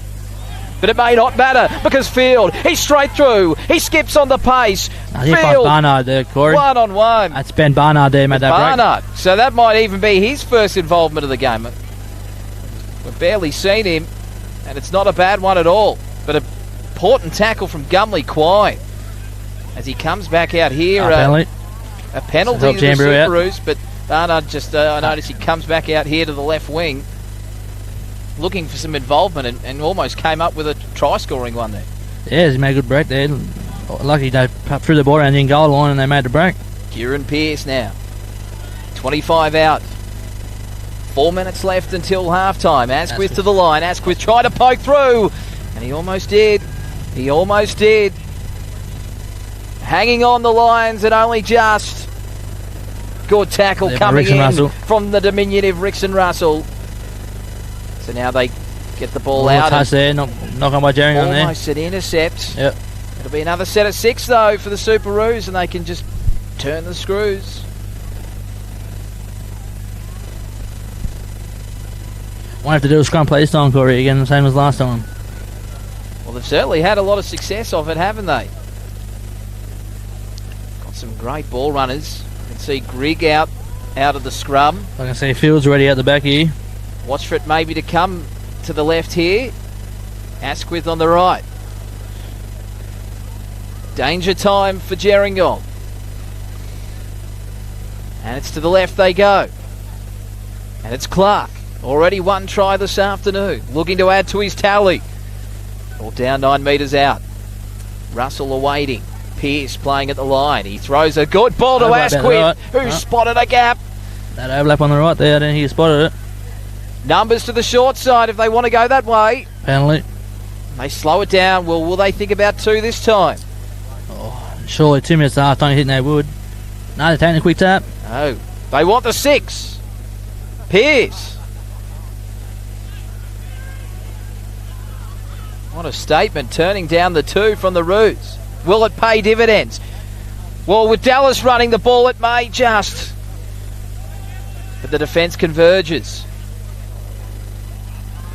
But it may not matter because Field, he's straight through. He skips on the pace. Field, Barnard there, Corey. 1-on-1. That's Ben Barnard there, made that Barnard. Break. So that might even be his first involvement of the game. We've barely seen him. And it's not a bad one at all. But an important tackle from Gumley Quine. As he comes back out here. A penalty to the Superoos. But Barnard just, I noticed he comes back out here to the left wing. Looking for some involvement and almost came up with a try-scoring one there. Yeah, he made a good break there. Lucky they threw the ball around the in-goal line and they made the break. Kieran Pearce now. 25 out. 4 minutes left until half-time. Asquith to the line. Asquith tried to poke through, and he almost did. He almost did. Hanging on the lines and only just. Good tackle coming in Russell. from the diminutive Rickson Russell. So now they get the ball out. Touch there, knock on by Gerringong there. Almost an intercept. Yep. It'll be another set of 6 though for the Superoos, and they can just turn the screws. Won't have to do a scrum play this time, Corey, again, the same as last time. Well, they've certainly had a lot of success off it, haven't they? Got some great ball runners. You can see Grigg out of the scrum. I can see Fields already out the back here. Watch for it maybe to come to the left here. Asquith on the right. Danger time for Gerringong. And it's to the left they go. And it's Clark. Already one try this afternoon. Looking to add to his tally. All down 9 metres out. Russell awaiting. Pearce playing at the line. He throws a good ball to Asquith, who spotted a gap. That overlap on the right there, I didn't think he spotted it. Numbers to the short side if they want to go that way. Penalty. They slow it down. Well, will they think about 2 this time? Surely 2 minutes after time, you think they would. No, they're taking a quick tap. No. They want the 6. Pearce. What a statement, turning down the 2 from the Roos. Will it pay dividends? Well, with Dallas running the ball, it may just. But the defence converges.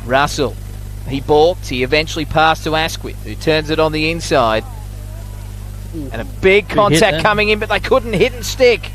Russell. He balked. He eventually passed to Asquith, who turns it on the inside. And a big contact coming in, but they couldn't hit and stick.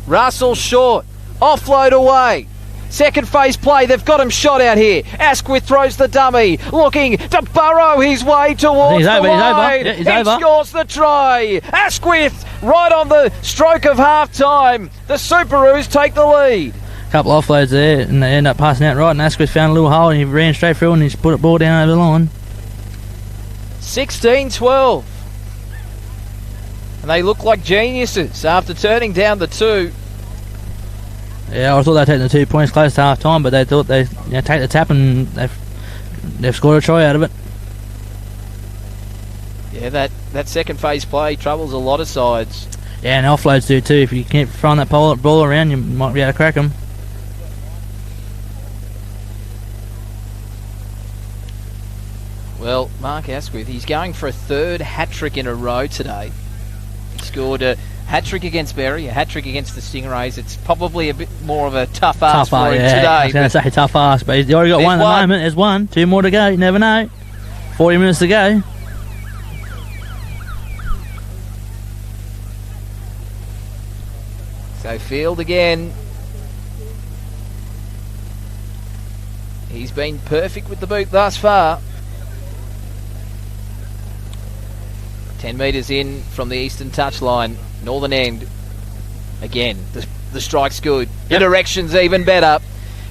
Russell short. Offload away. Second phase play, they've got him shot out here. Asquith throws the dummy, looking to burrow his way towards the line. He's over. Scores the try. Asquith right on the stroke of half-time. The Superoos take the lead. Couple offloads there, and they end up passing out right, and Asquith found a little hole, and he ran straight through, and he's put the ball down over the line. 16-12. And they look like geniuses after turning down the 2. Yeah, I thought they'd take the 2 points close to half time, but they thought they'd take the tap and they've scored a try out of it. Yeah, that second phase play troubles a lot of sides. Yeah, and offloads do too. If you keep throwing that ball around, you might be able to crack them. Well, Mark Asquith, he's going for a 3rd hat-trick in a row today. He scored a hat-trick against Berry, a hat-trick against the Stingrays. It's probably a bit more of a tough ask for him today. I was going to say tough ask, but he's already got one at the moment. There's 1. 2 more to go. You never know. 40 minutes to go. So Field again. He's been perfect with the boot thus far. 10 metres in from the eastern touchline. Northern end. Again, the strike's good. The direction's even better.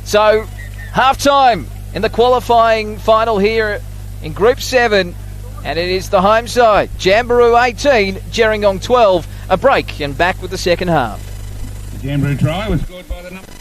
So, half-time in the qualifying final here in Group 7. And it is the home side. Jamberoo 18, Gerringong 12. A break and back with the second half. The Jamberoo try was scored by the number.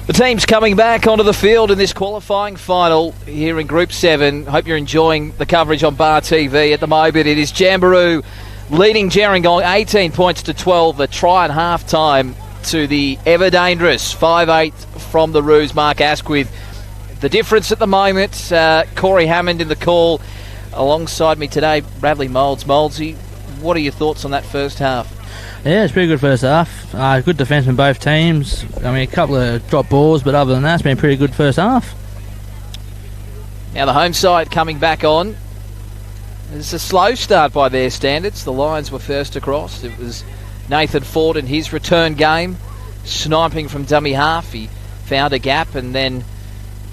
The team's coming back onto the field in this qualifying final here in Group 7. Hope you're enjoying the coverage on Bar TV. At the moment, it is Jamberoo leading Gerringong 18 points to 12. A try and half time to the ever-dangerous 5'8" from the Roos, Mark Asquith. The difference at the moment, Corey Hammond in the call. Alongside me today, Bradley Moulds. Mouldsy, what are your thoughts on that first half? Yeah, it's pretty good first half. Good defence from both teams. I mean, a couple of drop balls, but other than that, it's been a pretty good first half. Now the home side coming back on. It's a slow start by their standards. The Lions were first across. It was Nathan Ford in his return game, sniping from dummy half. He found a gap, and then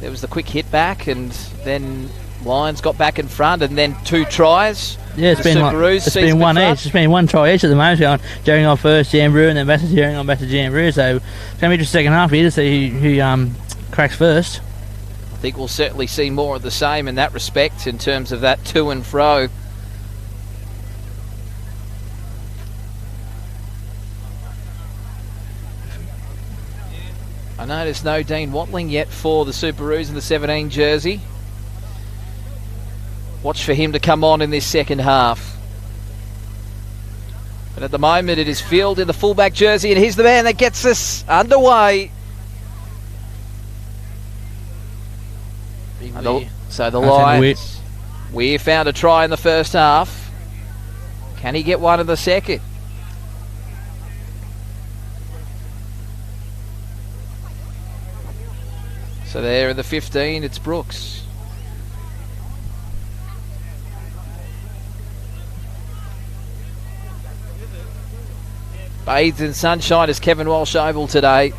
there was the quick hit back, and then Lions got back in front, and then 2 tries. Yeah, it's been one each. It's been one try each at the moment. Going Gerringong first, Jamberoo, and then back to Gerringong, back to Jamberoo. So it's going to be just second half here to see who cracks first. I think we'll certainly see more of the same in that respect in terms of that to and fro. I notice no Dean Watling yet for the Superoos in the 17 jersey. Watch for him to come on in this second half. But at the moment it is Field in the fullback jersey, and he's the man that gets us underway. So the Lions, Weir found a try in the first half. Can he get one in the second? So there in the 15, it's Brooks. Bathed in sunshine is Kevin Walsh-Oval today.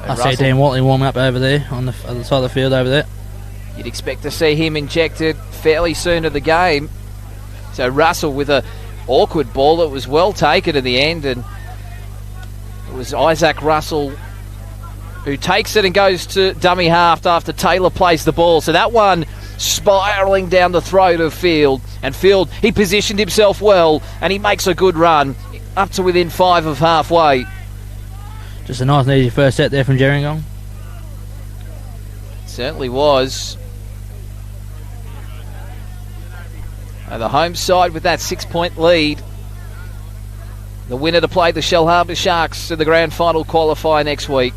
I see Dean Watley warming up over there on the other side of the field over there. You'd expect to see him injected fairly soon to the game. So Russell with a awkward ball. It was well taken in the end, and it was Isaac Russell who takes it and goes to dummy half after Taylor plays the ball. So that one spiralling down the throat of Field, and Field, he positioned himself well, and he makes a good run up to within 5 of halfway. Just a nice and easy first set there from Gerringong. Certainly was. The home side with that 6-point lead. The winner to play the Shell Harbour Sharks in the grand final qualifier next week.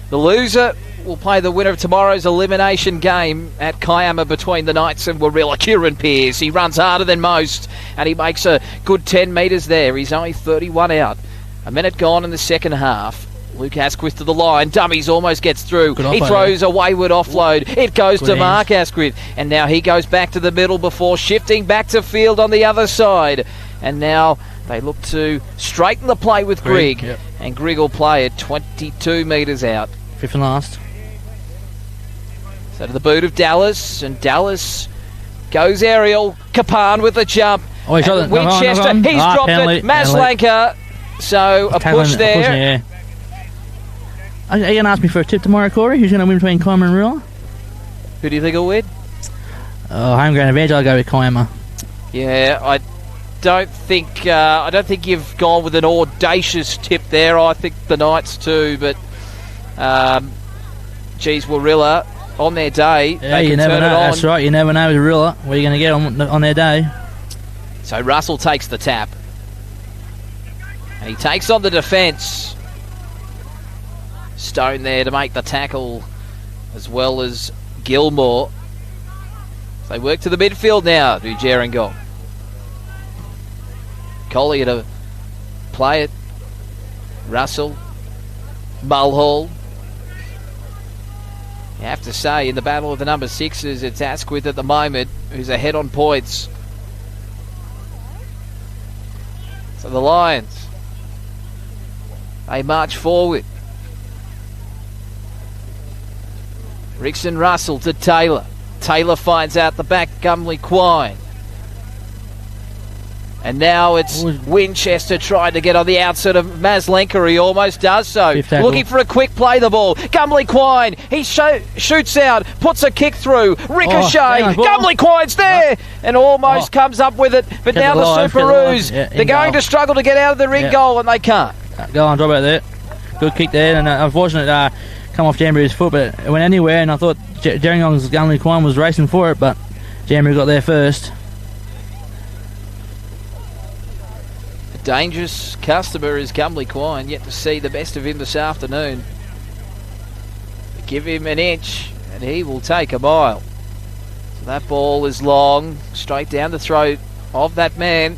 The loser will play the winner of tomorrow's elimination game at Kiama between the Knights and Warilla. Kieran Pearce, he runs harder than most, and he makes a good 10 metres there. He's only 31 out. A minute gone in the second half. Luke Asquith to the line. Dummies almost gets through. He throws a wayward offload. It goes to Mark Asquith, and now he goes back to the middle before shifting back to Field on the other side. And now they look to straighten the play with Grigg. Yep. And Grigg will play it 22 metres out. Fifth and last. So to the boot of Dallas, and Dallas goes aerial. Capan with the jump. Oh, he's got it. Winchester, he's dropped it. Maslanka. So a push there. Are you going to ask me for a tip tomorrow, Corey? Who's going to win between Kiama and Rilla? Who do you think will win? Oh, home ground advantage. I'll go with Kiama. Yeah, I don't think you've gone with an audacious tip there. I think the Knights too, but Warilla on their day, yeah, you never know. That's right, you never know with Warilla what you're going to get on their day. So Russell takes the tap, and he takes on the defence. Stone there to make the tackle, as well as Gilmore. So they work to the midfield now, do Gerringong. Collier to play it. Russell. Mulhall. You have to say, in the battle of the number 6s, it's Asquith at the moment, who's ahead on points. So the Lions, they march forward. Rickson Russell to Taylor. Taylor finds out the back, Gumley Quine. And now it's Winchester trying to get on the outside of Maslenka. He almost does so. Looking for a quick play the ball. Gumley Quine. He shoots out. Puts a kick through. Ricochet. Gumley Quine's there. And almost comes up with it. But now the Superoos, they're going to struggle to get out of the ring goal, and they can't. Go on, drop out there. Good kick there, and unfortunate come off Jamberoo's foot, but it went anywhere, and I thought Gerringong's Gumley Quine was racing for it, but Jamberoo got there first. A dangerous customer is Gumley Quine, yet to see the best of him this afternoon. Give him an inch, and he will take a mile. So that ball is long, straight down the throat of that man,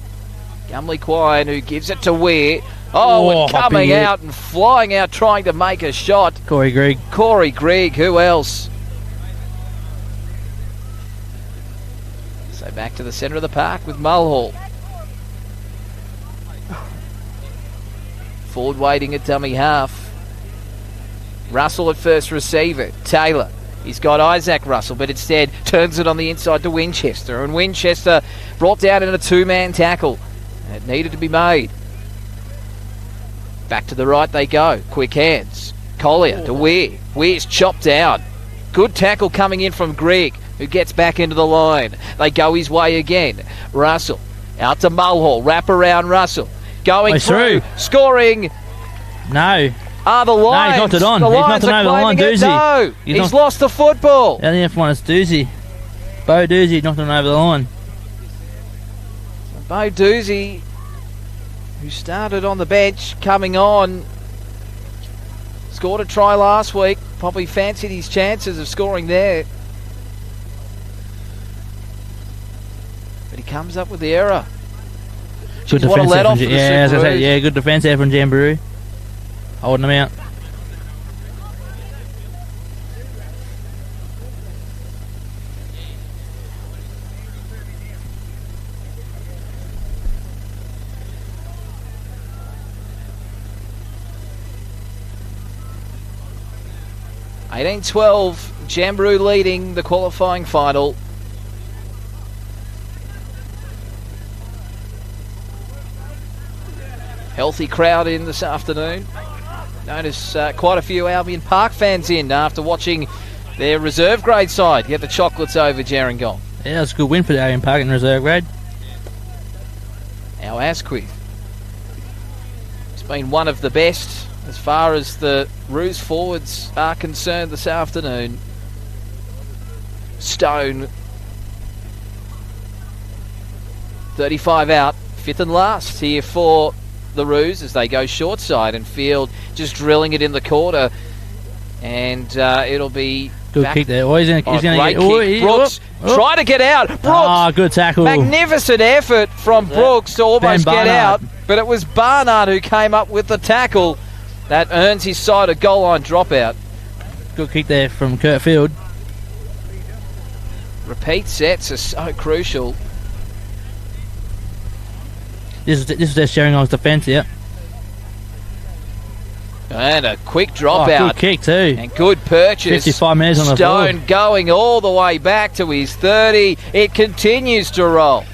Gumley Quine, who gives it to Weir. And coming out and flying out, trying to make a shot. Corey Gregg. Who else? So back to the centre of the park with Mulhall. Ford waiting at dummy half. Russell at first receiver. Taylor. He's got Isaac Russell, but instead turns it on the inside to Winchester. And Winchester brought down in a two-man tackle. It needed to be made. Back to the right they go. Quick hands. Collier to Weir. Weir's chopped down. Good tackle coming in from Gregg, who gets back into the line. They go his way again. Russell out to Mulhall. Wrap around Russell. Going through. Scoring. No. The Lions. No, he's knocked it on. The He's Lions knocked it over the line. Doozy. No. He's lost the football. The only one is Doozy. Bo Doozy knocked it over the line. Bo Doozy, who started on the bench, coming on, scored a try last week. Probably fancied his chances of scoring there. But he comes up with the error. Good defence good defence there from Jamberoo. Holding them out. (18-12), Jamberoo leading the qualifying final. Healthy crowd in this afternoon. Notice quite a few Albion Park fans in after watching their reserve grade side get the chocolates over Gerringong. Yeah, that's a good win for the Albion Park in reserve grade. Our Asquith. It's been one of the best as far as the Roos forwards are concerned this afternoon. Stone, 35 out, fifth and last here for the Roos as they go short side, and Field just drilling it in the corner, and it'll be good kick there. He's going to get Brooks try to get out. Brooks, good tackle. Magnificent effort from Brooks to almost get out, but it was Barnard who came up with the tackle that earns his side a goal line dropout. Good kick there from Kurt Field. Repeat sets are so crucial. This is their Gerringong's defence, yeah. And a quick dropout. Good kick too. And good purchase. 55 minutes on the floor. Stone going all the way back to his 30. It continues to roll.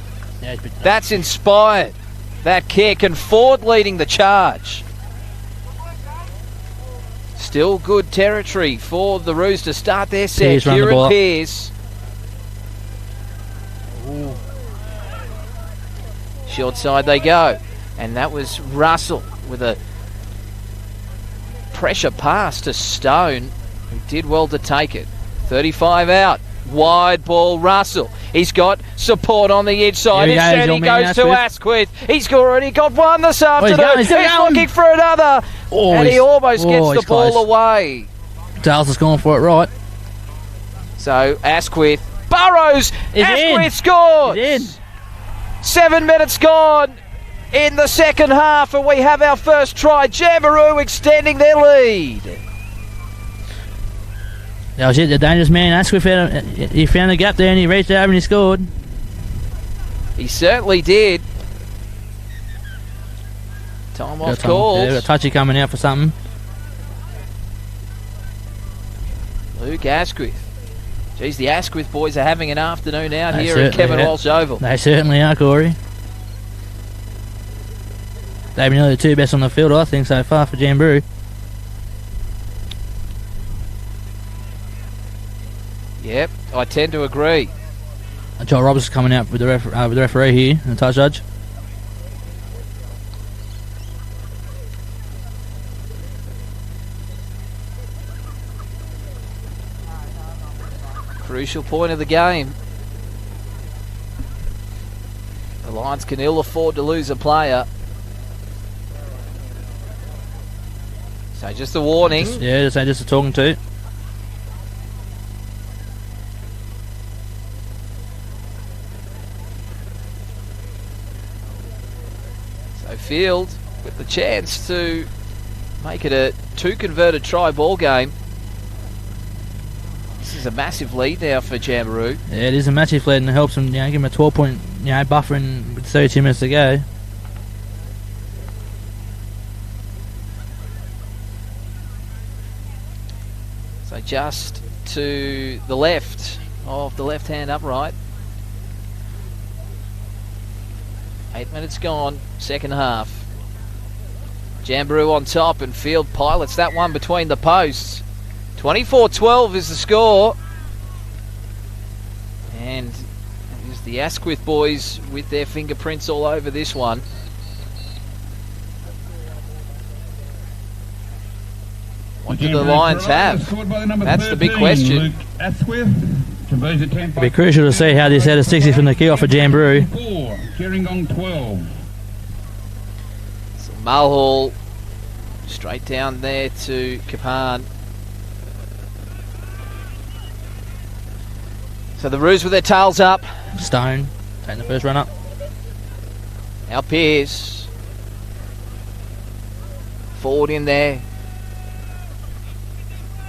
That's inspired. That kick, and Ford leading the charge. Still good territory for the Roos to start their set. Kieran Pearce. Short side they go, and that was Russell with a pressure pass to Stone, who did well to take it. 35 out, wide ball. Russell, he's got support on the inside. Instead he goes to Asquith. He's already got one this afternoon. He's looking for another, and he almost gets the ball away. Dales has gone for it right. So Asquith burrows. Asquith scores. 7 minutes gone in the second half, and we have our first try. Jamberoo extending their lead. That was it, the dangerous man. Asquith he found a gap there, and he reached out and he scored. He certainly did. Time off called. Yeah, got Touchy coming out for something. Luke Asquith. Geez, the Asquith boys are having an afternoon out here at Kevin Walsh Oval. They certainly are, Corey. They've been the two best on the field, I think, so far for Jamberoo. Yep, I tend to agree. Joel Roberts is coming out with the referee here, the touch judge. Crucial point of the game. The Lions can ill afford to lose a player. So just a warning. Just a talking to. So Field with the chance to make it a 2 converted try ball game. This is a massive lead now for Jamberoo. Yeah, it is a massive lead, and it helps them, give them a 12-point, buffer in with 32 minutes to go. So just to the left of the left-hand upright. 8 minutes gone, second half. Jamberoo on top, and Field pilots that one between the posts. 24-12 is the score. And it is the Asquith boys with their fingerprints all over this one. What do the Lions have? That's the big question. It'll be crucial to see how this head of 60 from the kickoff for Jamberoo. Gerringong 12. So Mulhall straight down there to Kapan. So the Roos with their tails up. Stone taking the first run up. Now Pearce. Forward in there.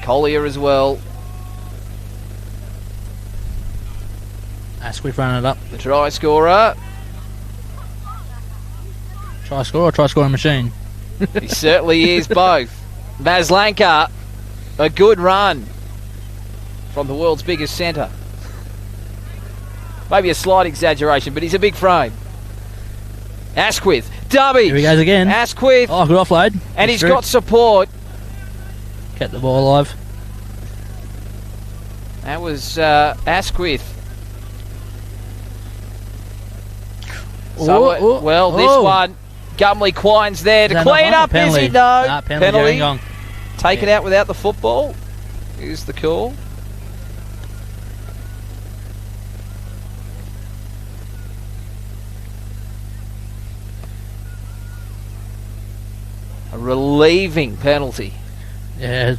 Collier as well. Asquith running it up. The try scorer. Try scorer or try scoring machine? He certainly is both. Maslanka, a good run from the world's biggest centre. Maybe a slight exaggeration, but he's a big frame. Asquith, dummy. Here he goes again. Asquith. Oh, good offload. And he's got support. Kept the ball alive. That was Asquith. This one, Gumley Quine's there to clean up, is he? No. Penalty. Taken out without the football is the call. A relieving penalty. Yeah,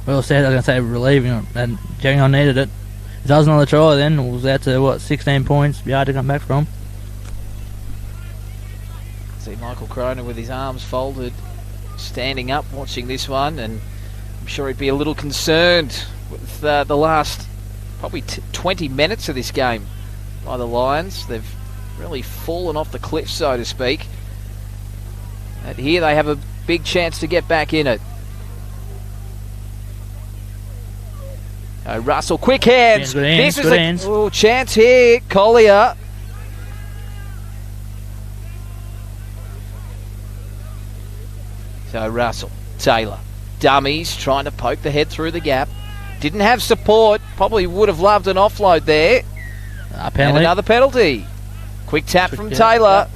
well said. I was going to say relieving, and Gerringong needed it. If there was another try, then it was out to 16 points. Be hard to come back from. See Michael Croner with his arms folded, standing up, watching this one, and I'm sure he'd be a little concerned with the last probably 20 minutes of this game by the Lions. They've really fallen off the cliff, so to speak. And here they have a big chance to get back in it. Russell, quick hands. This is a chance here. Collier. So Russell, Taylor, dummies, trying to poke the head through the gap. Didn't have support. Probably would have loved an offload there. And another penalty. Quick tap from Taylor.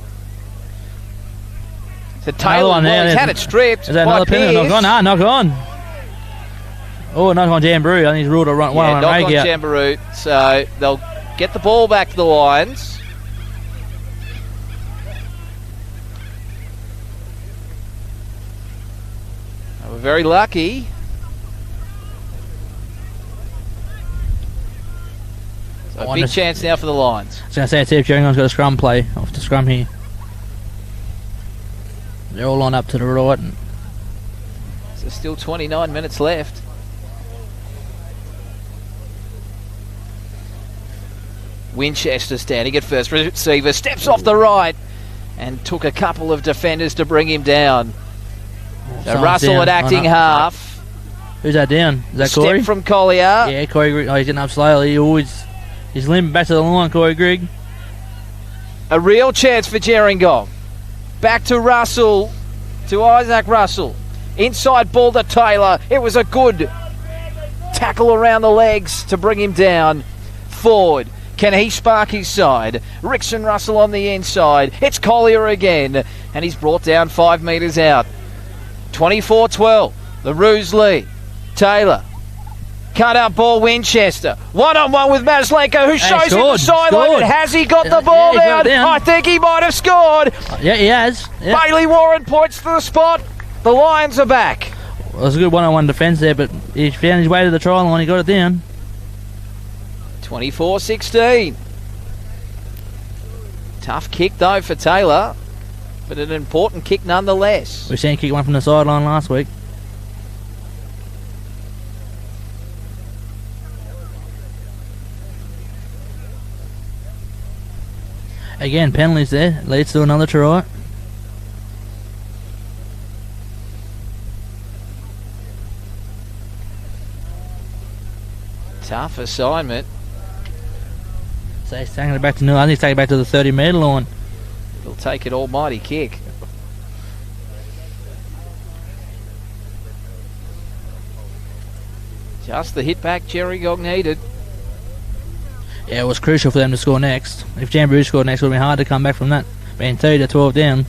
So Taylor, he's had it stripped. Is that another penalty? Knock on. Knock on. Oh, knock on Jamberoo. I think he's ruled a run. Knock on Jamberoo. So they'll get the ball back to the Lions. They were very lucky. So a big chance now for the Lions. I was going to say, see if Gerringong's got a scrum play off the scrum here. They're all lined up to the right. So still 29 minutes left. Winchester standing at first receiver, steps off the right and took a couple of defenders to bring him down. So Russell at acting half. Who's that down? Is that Corey? Step from Collier. Yeah, Corey Grigg. Oh, he's getting up slowly. He's limping back to the line, Corey Grigg. A real chance for Gerringong. Back to Russell, to Isaac Russell. Inside ball to Taylor. It was a good tackle around the legs to bring him down. Forward. Can he spark his side? Rickson Russell on the inside. It's Collier again. And he's brought down 5 metres out. 24-12. The Roos lead. Taylor. Cut out ball, Winchester. One-on-one with Maslenko, who shows him the sideline. Has he got the ball down? I think he might have scored. Yeah, he has. Yeah. Bailey Warren points to the spot. The Lions are back. Well, it was a good one-on-one defence there, but he found his way to the try line. He got it down. 24-16. Tough kick, though, for Taylor, but an important kick nonetheless. We've seen him kick one from the sideline last week. Again, penalties there. Leads to another try. Tough assignment. So he's taking it back to nil. I think he's taking it back to the 30-metre line. He'll take an almighty kick. Just the hit back Gerringong needed. Yeah, it was crucial for them to score next. If Jamberoo scored next, it would have been hard to come back from that. Being 30-12 down. It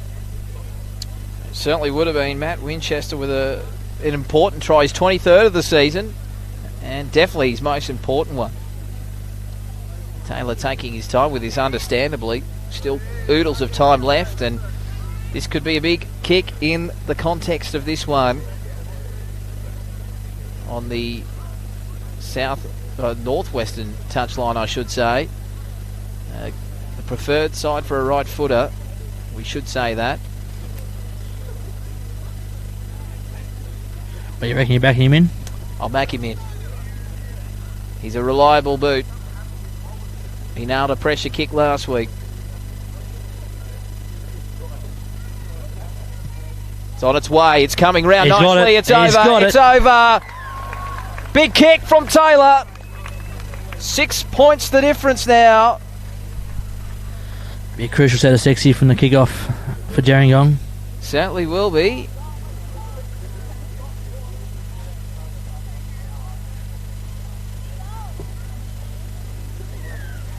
certainly would have been. Matt Winchester with an important try. His 23rd of the season, and definitely his most important one. Taylor taking his time with this, understandably. Still oodles of time left, and this could be a big kick in the context of this one. On the northwestern touchline, I should say. The preferred side for a right footer. We should say that. But you reckon you're backing him in? I'll back him in. He's a reliable boot. He nailed a pressure kick last week. It's on its way. It's coming round nicely. It's over. It's over. Big kick from Taylor. 6 points the difference now. Be a crucial set of 60 from the kick-off for Gerringong. Certainly will be.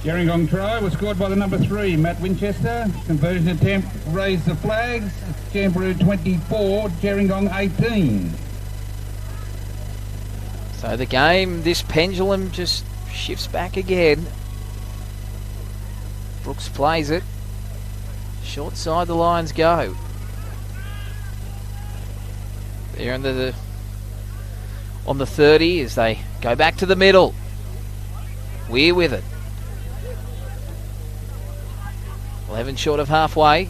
Gerringong try was scored by the number 3, Matt Winchester. Conversion attempt, raise the flags. It's Jamberoo 24, Gerringong 18. So the game, this pendulum just shifts back again. Brooks plays it. Short side the Lions go. They're on the 30 as they go back to the middle. We're with it. 11 short of halfway.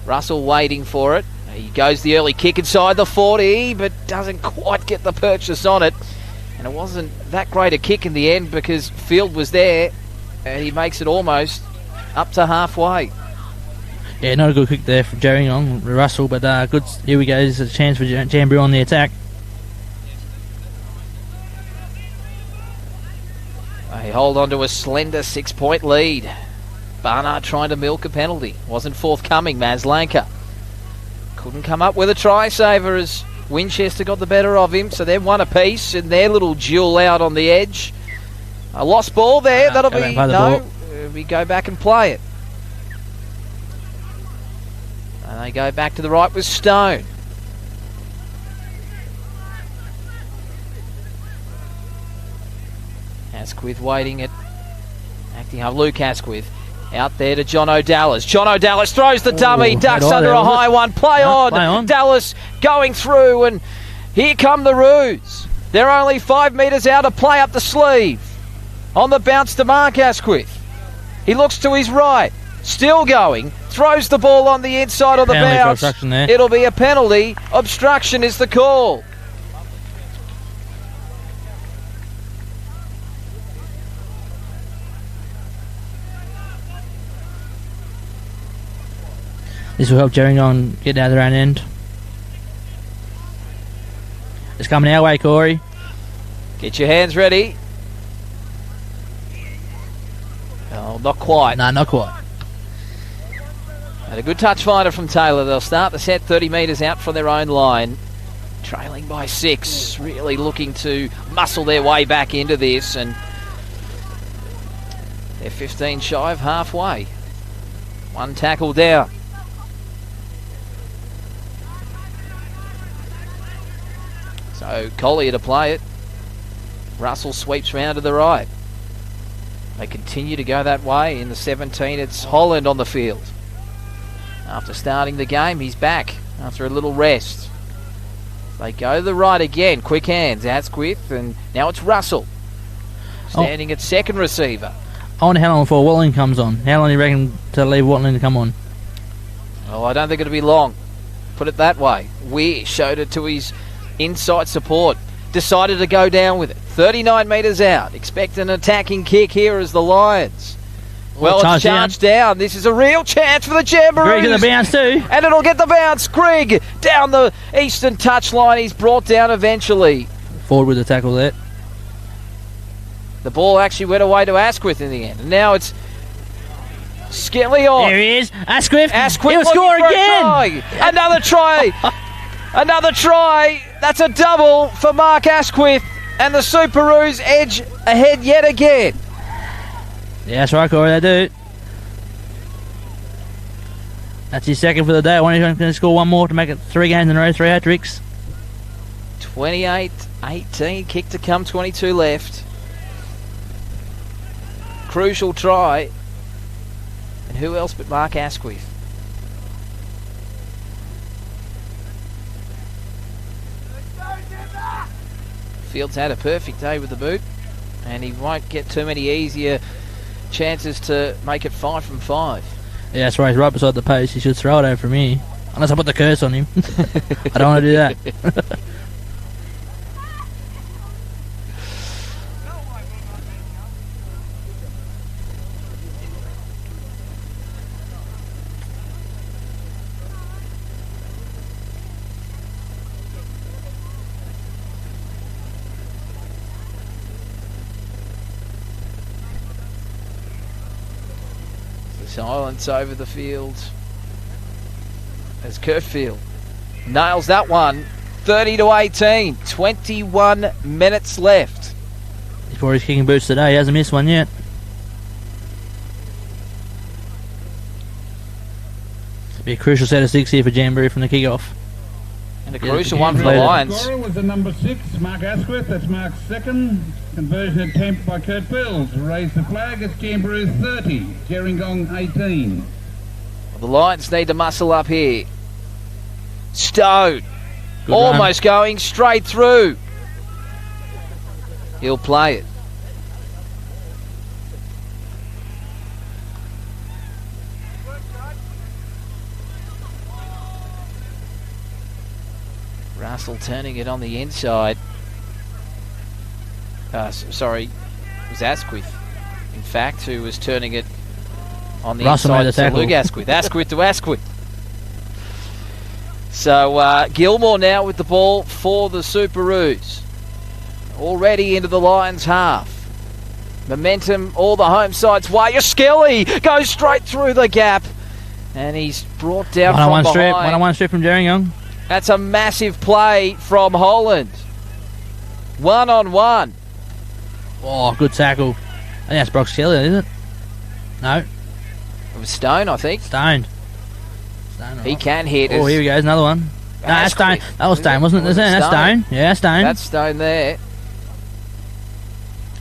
Russell waiting for it. He goes the early kick inside the 40, but doesn't quite get the purchase on it. And it wasn't that great a kick in the end because Field was there, and he makes it almost up to halfway. Yeah, not a good kick there for Gerringong, Russell, but good. Here we go. There's a chance for Jamberoo on the attack. They hold on to a slender 6-point lead. Barnard trying to milk a penalty. Wasn't forthcoming, Maslenko. Couldn't come up with a try saver as Winchester got the better of him, so they've won a piece in their little duel out on the edge. A lost ball there. That'll be... No, we go back and play it. And they go back to the right with Stone. Asquith waiting it. Acting up Luke Asquith. Out there to John O'Dallas. John O'Dallas throws the dummy. Ducks under a high one. Play on. Dallas going through, and here come the Roos. They're only 5 metres out of play up the sleeve. On the bounce to Mark Asquith. He looks to his right. Still going. Throws the ball on the inside of the bounce. It'll be a penalty. Obstruction is the call. This will help Gerringong get down their own end. It's coming our way, Corey. Get your hands ready. Oh, not quite. No, not quite. And a good touch finder from Taylor. They'll start the set 30 metres out from their own line. Trailing by 6. Really looking to muscle their way back into this. And they're 15 shy of halfway. One tackle down. So Collier to play it. Russell sweeps round to the right. They continue to go that way. In the 17, it's Holland on the field. After starting the game, he's back after a little rest. They go to the right again. Quick hands. Asquith, and now it's Russell standing at second receiver. I wonder how long before Watling comes on. How long do you reckon to leave Watling to come on? Oh, I don't think it'll be long. Put it that way. Weir showed it to his inside support. Decided to go down with it. 39 metres out. Expect an attacking kick here as the Lions. Well, it's charged down. This is a real chance for the Jamberoo. Greg get the bounce too. And it'll get the bounce. Greg down the eastern touchline. He's brought down eventually. Forward with the tackle there. The ball actually went away to Asquith in the end. And now it's Skelly on. There he is. Asquith. Asquith He'll score again. Another try. Another try. That's a double for Mark Asquith. And the Superoos edge ahead yet again. Yeah, that's right, Corey. They do. That's his second for the day. I wonder if he's going to score one more to make it 3 games in a row, 3 hat-tricks. 28-18. Kick to come. 22 left. Crucial try. And who else but Mark Asquith? Fields had a perfect day with the boot, and he won't get too many easier chances to make it 5 from 5. Yeah, that's right. He's right beside the post. He should throw it over from here. Unless I put the curse on him. I don't want to do that. Silence over the field as Kurtfield nails that one. 30-18. 21 minutes left. Before his kicking boots today, he hasn't missed one yet. It'll be a crucial set of 6 here for Jamberoo from the kick-off. And a crucial one for the Lions. Scorer was the number 6, Mark Asquith. That's Mark's second. Conversion attempt by Kurt Fields. Raise the flag. It's Jamberoo 30, Gerringong 18. Well, the Lions need to muscle up here. Stone. Good almost going straight through. He'll play it. Russell turning it on the inside. Sorry, it was Asquith, in fact, who was turning it on the Russell inside made the to tackle. Luke Asquith. Asquith to Asquith. So Gilmore now with the ball for the Superoos. Already into the Lions' half. Momentum all the home side's way. Skelly goes straight through the gap. And he's brought down from behind. One-on-one strip from Gerringong. That's a massive play from Holland. 1-on-1. Oh, good tackle. I think that's Brock Skelly, isn't it? No. It was Stone, I think. Stone. He can hit. Oh, here we go. Another one. No, that's Stone. That was Stone, wasn't it? That's Stone. Yeah, that's Stone. That's Stone there.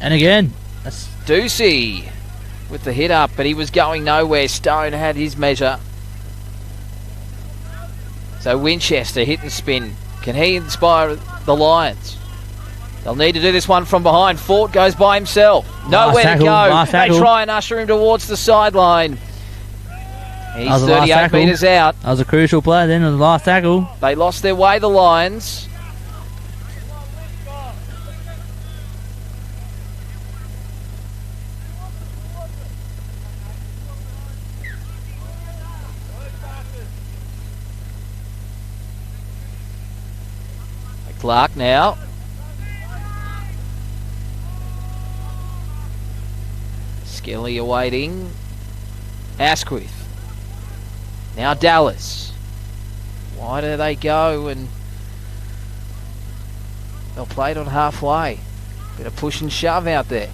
And again. That's Ducey with the hit up, but he was going nowhere. Stone had his measure. So Winchester hit and spin. Can he inspire the Lions? They'll need to do this one from behind. Ford goes by himself. Nowhere to go. They try and usher him towards the sideline. He's 38 metres out. That was a crucial play then of the last tackle. They lost their way, the Lions. Clark now. Skelly awaiting. Asquith. Now Dallas. Why do they go and they'll play it on halfway. Bit of push and shove out there.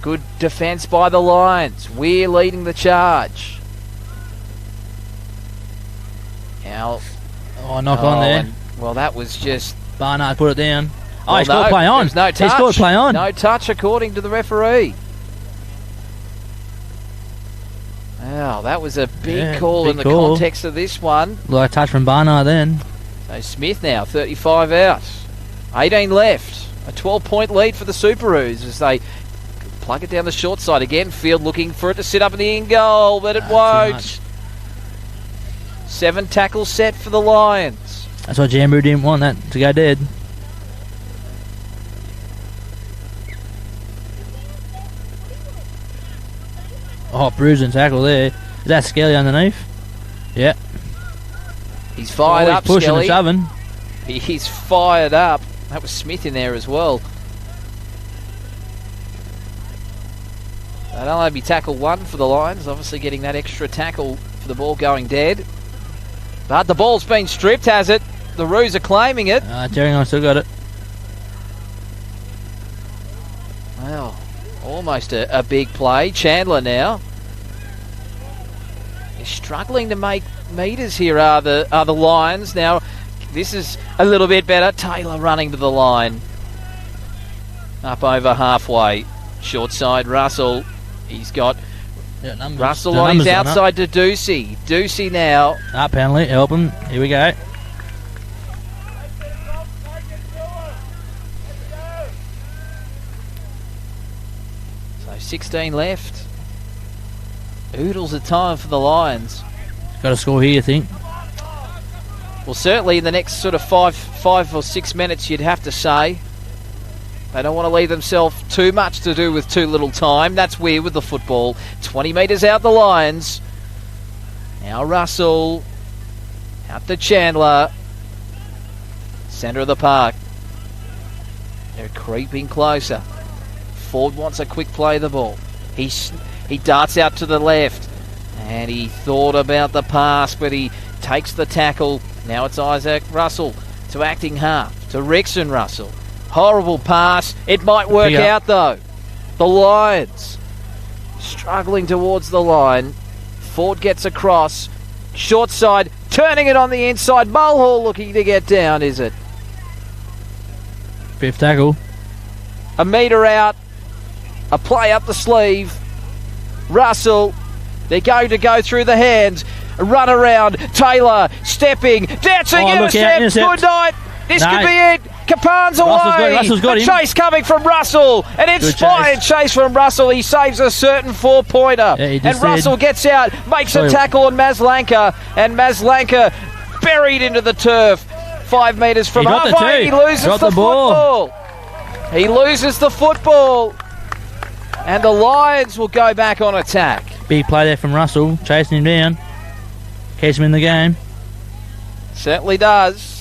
Good defence by the Lions. We're leading the charge. Now, knock on there. Well, that was just... Barnard put it down. Oh, he scored play on. There's no touch. He scored play on. No touch according to the referee. Wow, that was a big call in the context of this one. Like a touch from Barnard then. So Smith now, 35 out. 18 left. A 12-point lead for the Superoos as they plug it down the short side again. Field looking for it to sit up in the in goal, but it won't. 7 tackles set for the Lions. That's why Jamberoo didn't want that to go dead. Oh, bruising tackle there. Is that Skelly underneath? Yeah. He's fired up, pushing Skelly. and shoving. He's fired up. That was Smith in there as well. That'll only be tackle 1 for the Lions. Obviously getting that extra tackle for the ball going dead. But the ball's been stripped, has it? The Roos are claiming it. Gerringong still got it. Well, almost a big play. Chandler now. He's struggling to make metres here are the Lions. Now, this is a little bit better. Taylor running to the line. Up over halfway. Short side, Russell. He's got Russell on his outside to Ducey. Ducey now. Penalty, help him. Here we go. So 16 left. Oodles of time for the Lions. Got to score here, you think? Well, certainly in the next sort of five or 6 minutes, you'd have to say. They don't want to leave themselves too much to do with too little time. That's weird with the football. 20 metres out the Lions. Now Russell. Out to Chandler. Centre of the park. They're creeping closer. Ford wants a quick play of the ball. He darts out to the left. And he thought about the pass, but he takes the tackle. Now it's Isaac Russell to acting half. To Rickson Russell. Horrible pass. It might work out though. The Lions struggling towards the line. Ford gets across. Short side. Turning it on the inside. Mulhall looking to get down, is it? 5th tackle. A metre out. A play up the sleeve. Russell. They're going to go through the hands. A run around. Taylor stepping. Dancing intercept. Good night. This could be it. Capan's away. Russell's got him. Chase coming from Russell. An inspired chase from Russell. He saves a certain 4-pointer. Yeah, and Russell gets out, makes a tackle on Maslanka. And Maslanka buried into the turf. 5 metres from halfway. He loses the football. He loses the football. And the Lions will go back on attack. Big play there from Russell. Chasing him down. Keeps him in the game. Certainly does.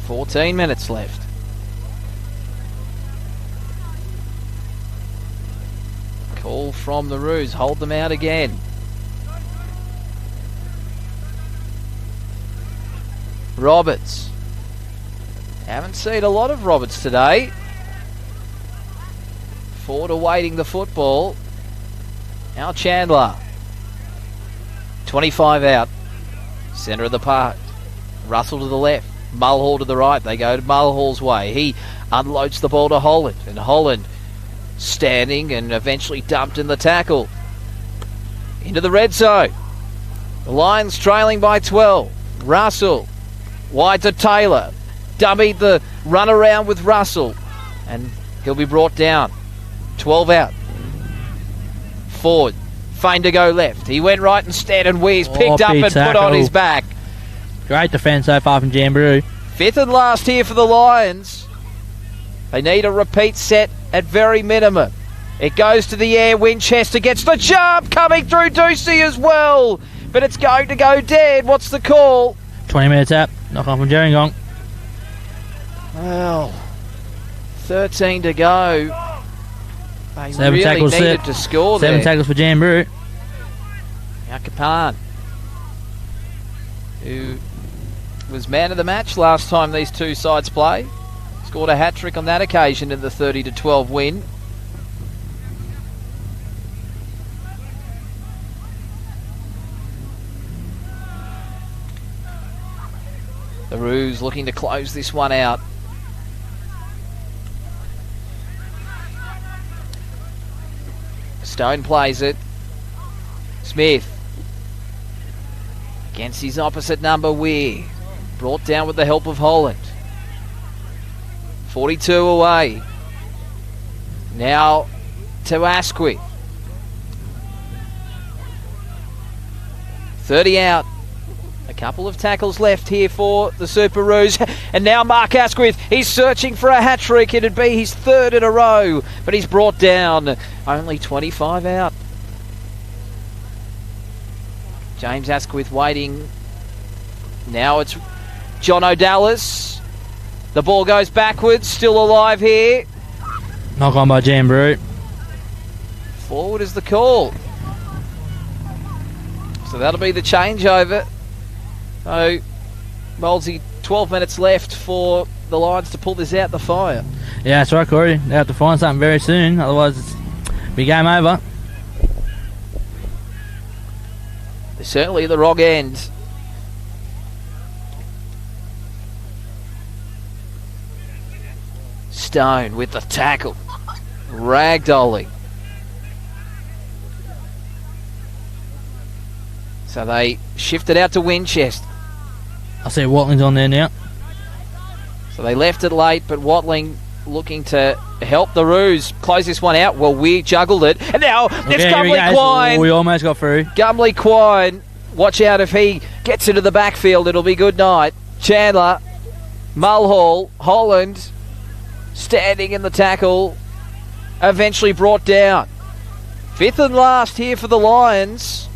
$14 minutes left. Call from the Roos. Hold them out again. Roberts. Haven't seen a lot of Roberts today. Ford awaiting the football. Now Chandler. 25 out. Centre of the park. Russell to the left. Mulhall to the right. They go to Mulhall's way. He unloads the ball to Holland. And Holland standing and eventually dumped in the tackle. Into the red zone. The Lions trailing by 12. Russell. Wide to Taylor. Dummied the run around with Russell. And he'll be brought down. 12 out. Ford. Feigned to go left. He went right instead and Weirs picked up and put on his back. Great defence so far from Jamberoo. 5th and last here for the Lions. They need a repeat set at very minimum. It goes to the air. Winchester gets the jump coming through Ducey as well. But it's going to go dead. What's the call? 20 minutes out. Knock on from Gerringong. Well, 13 to go. They 7 really tackles needed set. to score 7 there. tackles for Jamberoo. Now Capan, who was man of the match last time these two sides play. He's Scored a hat-trick on that occasion in the 30-12 win. The Roos looking to close this one out. Stone plays it. Smith against his opposite number, Weir. Brought down with the help of Holland. 42 away. Now to Asquith. 30 out. A couple of tackles left here for the Superoos. And now Mark Asquith, he's searching for a hat-trick. It'd be his third in a row, but he's brought down. Only 25 out. James Asquith waiting. Now it's John O'Dallas. The ball goes backwards, still alive here. Knock on by Jamberoo. Forward is the call. So that'll be the changeover. So, Molesy, 12 minutes left for the Lions to pull this out the fire. Yeah, that's right, Corey. They have to find something very soon, otherwise it's be game over. They're certainly at the wrong end. Stone with the tackle. Ragdolling. So they shift it out to Winchester. I see Watling's on there now. So they left it late, but Watling looking to help the Roos close this one out. Well, we juggled it. And now it's Gumley Quine. We almost got through. Gumley Quine. Watch out if he gets into the backfield. It'll be good night. Chandler. Mulhall. Holland. Standing in the tackle. Eventually brought down. Fifth and last here for the Lions.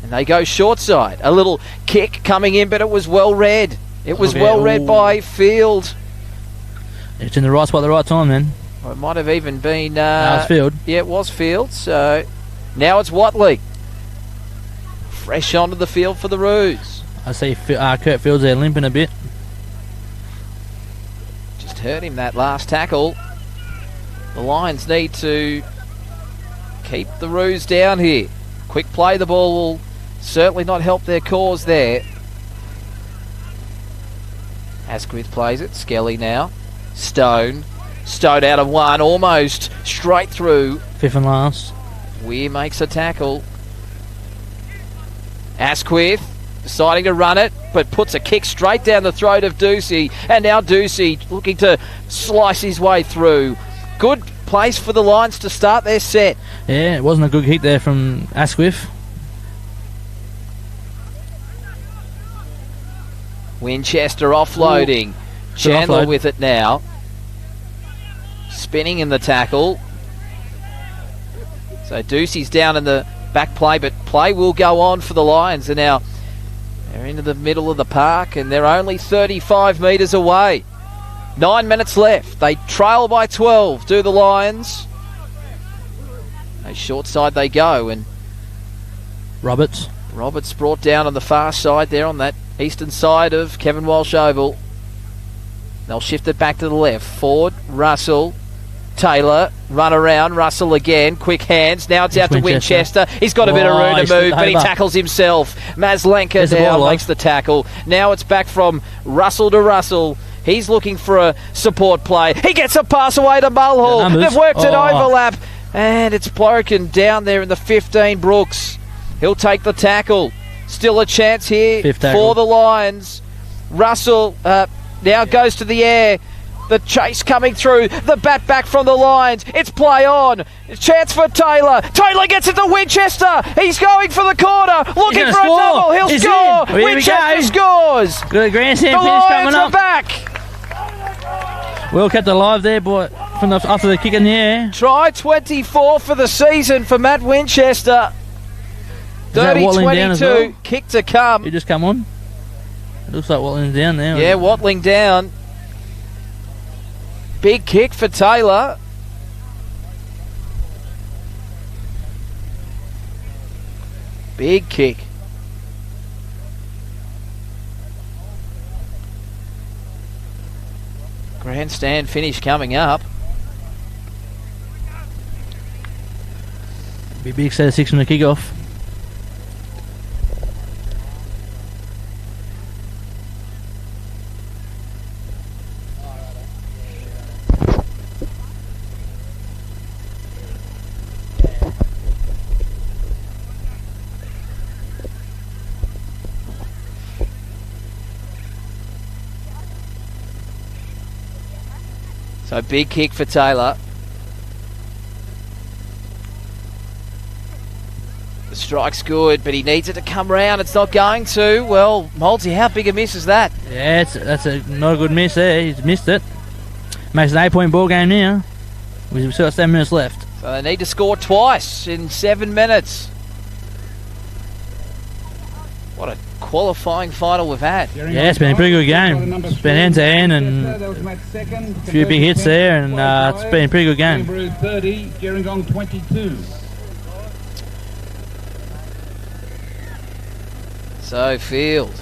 And they go short side. A little kick coming in, but it was well read. It was well read by Field. It's in the right spot at the right time then. Well, it might have even been... No, it's Field. Yeah, it was Field. So now it's Watley. Fresh onto the field for the Roos. I see Kurt Fields there limping a bit. Just hurt him that last tackle. The Lions need to keep the Roos down here. Quick play, the ball will certainly not help their cause there. Asquith plays it. Skelly now. Stone out of one, almost straight through. Fifth and last. Weir makes a tackle. Asquith deciding to run it, but puts a kick straight down the throat of Ducey. And now Ducey looking to slice his way through. Good place for the Lions to start their set. Yeah, it wasn't a good kick there from Asquith. Winchester offloading. Chandler offload with it now. Spinning in the tackle. So Ducey's down in the back play, but play will go on for the Lions. And now they're into the middle of the park and they're only 35 metres away. 9 minutes left. They trail by 12, do the Lions. Short side they go, and Roberts brought down on the far side there on that eastern side of Kevin Walsh Oval. They'll shift it back to the left. Ford, Russell, Taylor, run around, Russell again, quick hands. Now it's out to Winchester. He's got a bit of room to move, but he tackles himself. Maslenka now makes the tackle. Now it's back from Russell to Russell. He's looking for a support play. He gets a pass away to Mulhall. They've worked an overlap. And it's broken down there in the 15, Brooks. He'll take the tackle. Still a chance here for the Lions. Russell now goes to the air. The chase coming through. The bat back from the Lions. It's play on. Chance for Taylor. Taylor gets it to Winchester. He's going for the corner. Looking for a double. He'll score. Winchester scores. Good grandstand finish coming up. The Lions are back. Well kept alive there, boy. After the kick in the air. Try 24 for the season for Matt Winchester. 30-22, well? Kick to come. He just come on. It looks like Watling's down there. Yeah, Watling down. Big kick for Taylor. Big kick. Grandstand finish coming up. Be a big set of 6 from the kick-off. So big kick for Taylor. The strike's good, but he needs it to come round. It's not going to. Well, Moldsy, how big a miss is that? Yeah, that's not a good miss there. He's missed it. Makes an 8-point ball game now. We've still got 7 minutes left. So they need to score twice in 7 minutes. What a qualifying final we've had. Yeah, it's been a pretty good game. It's been end-to-end and a few big hits there, and it's been a pretty good game. Jamberoo 30, Gerringong 22. So Field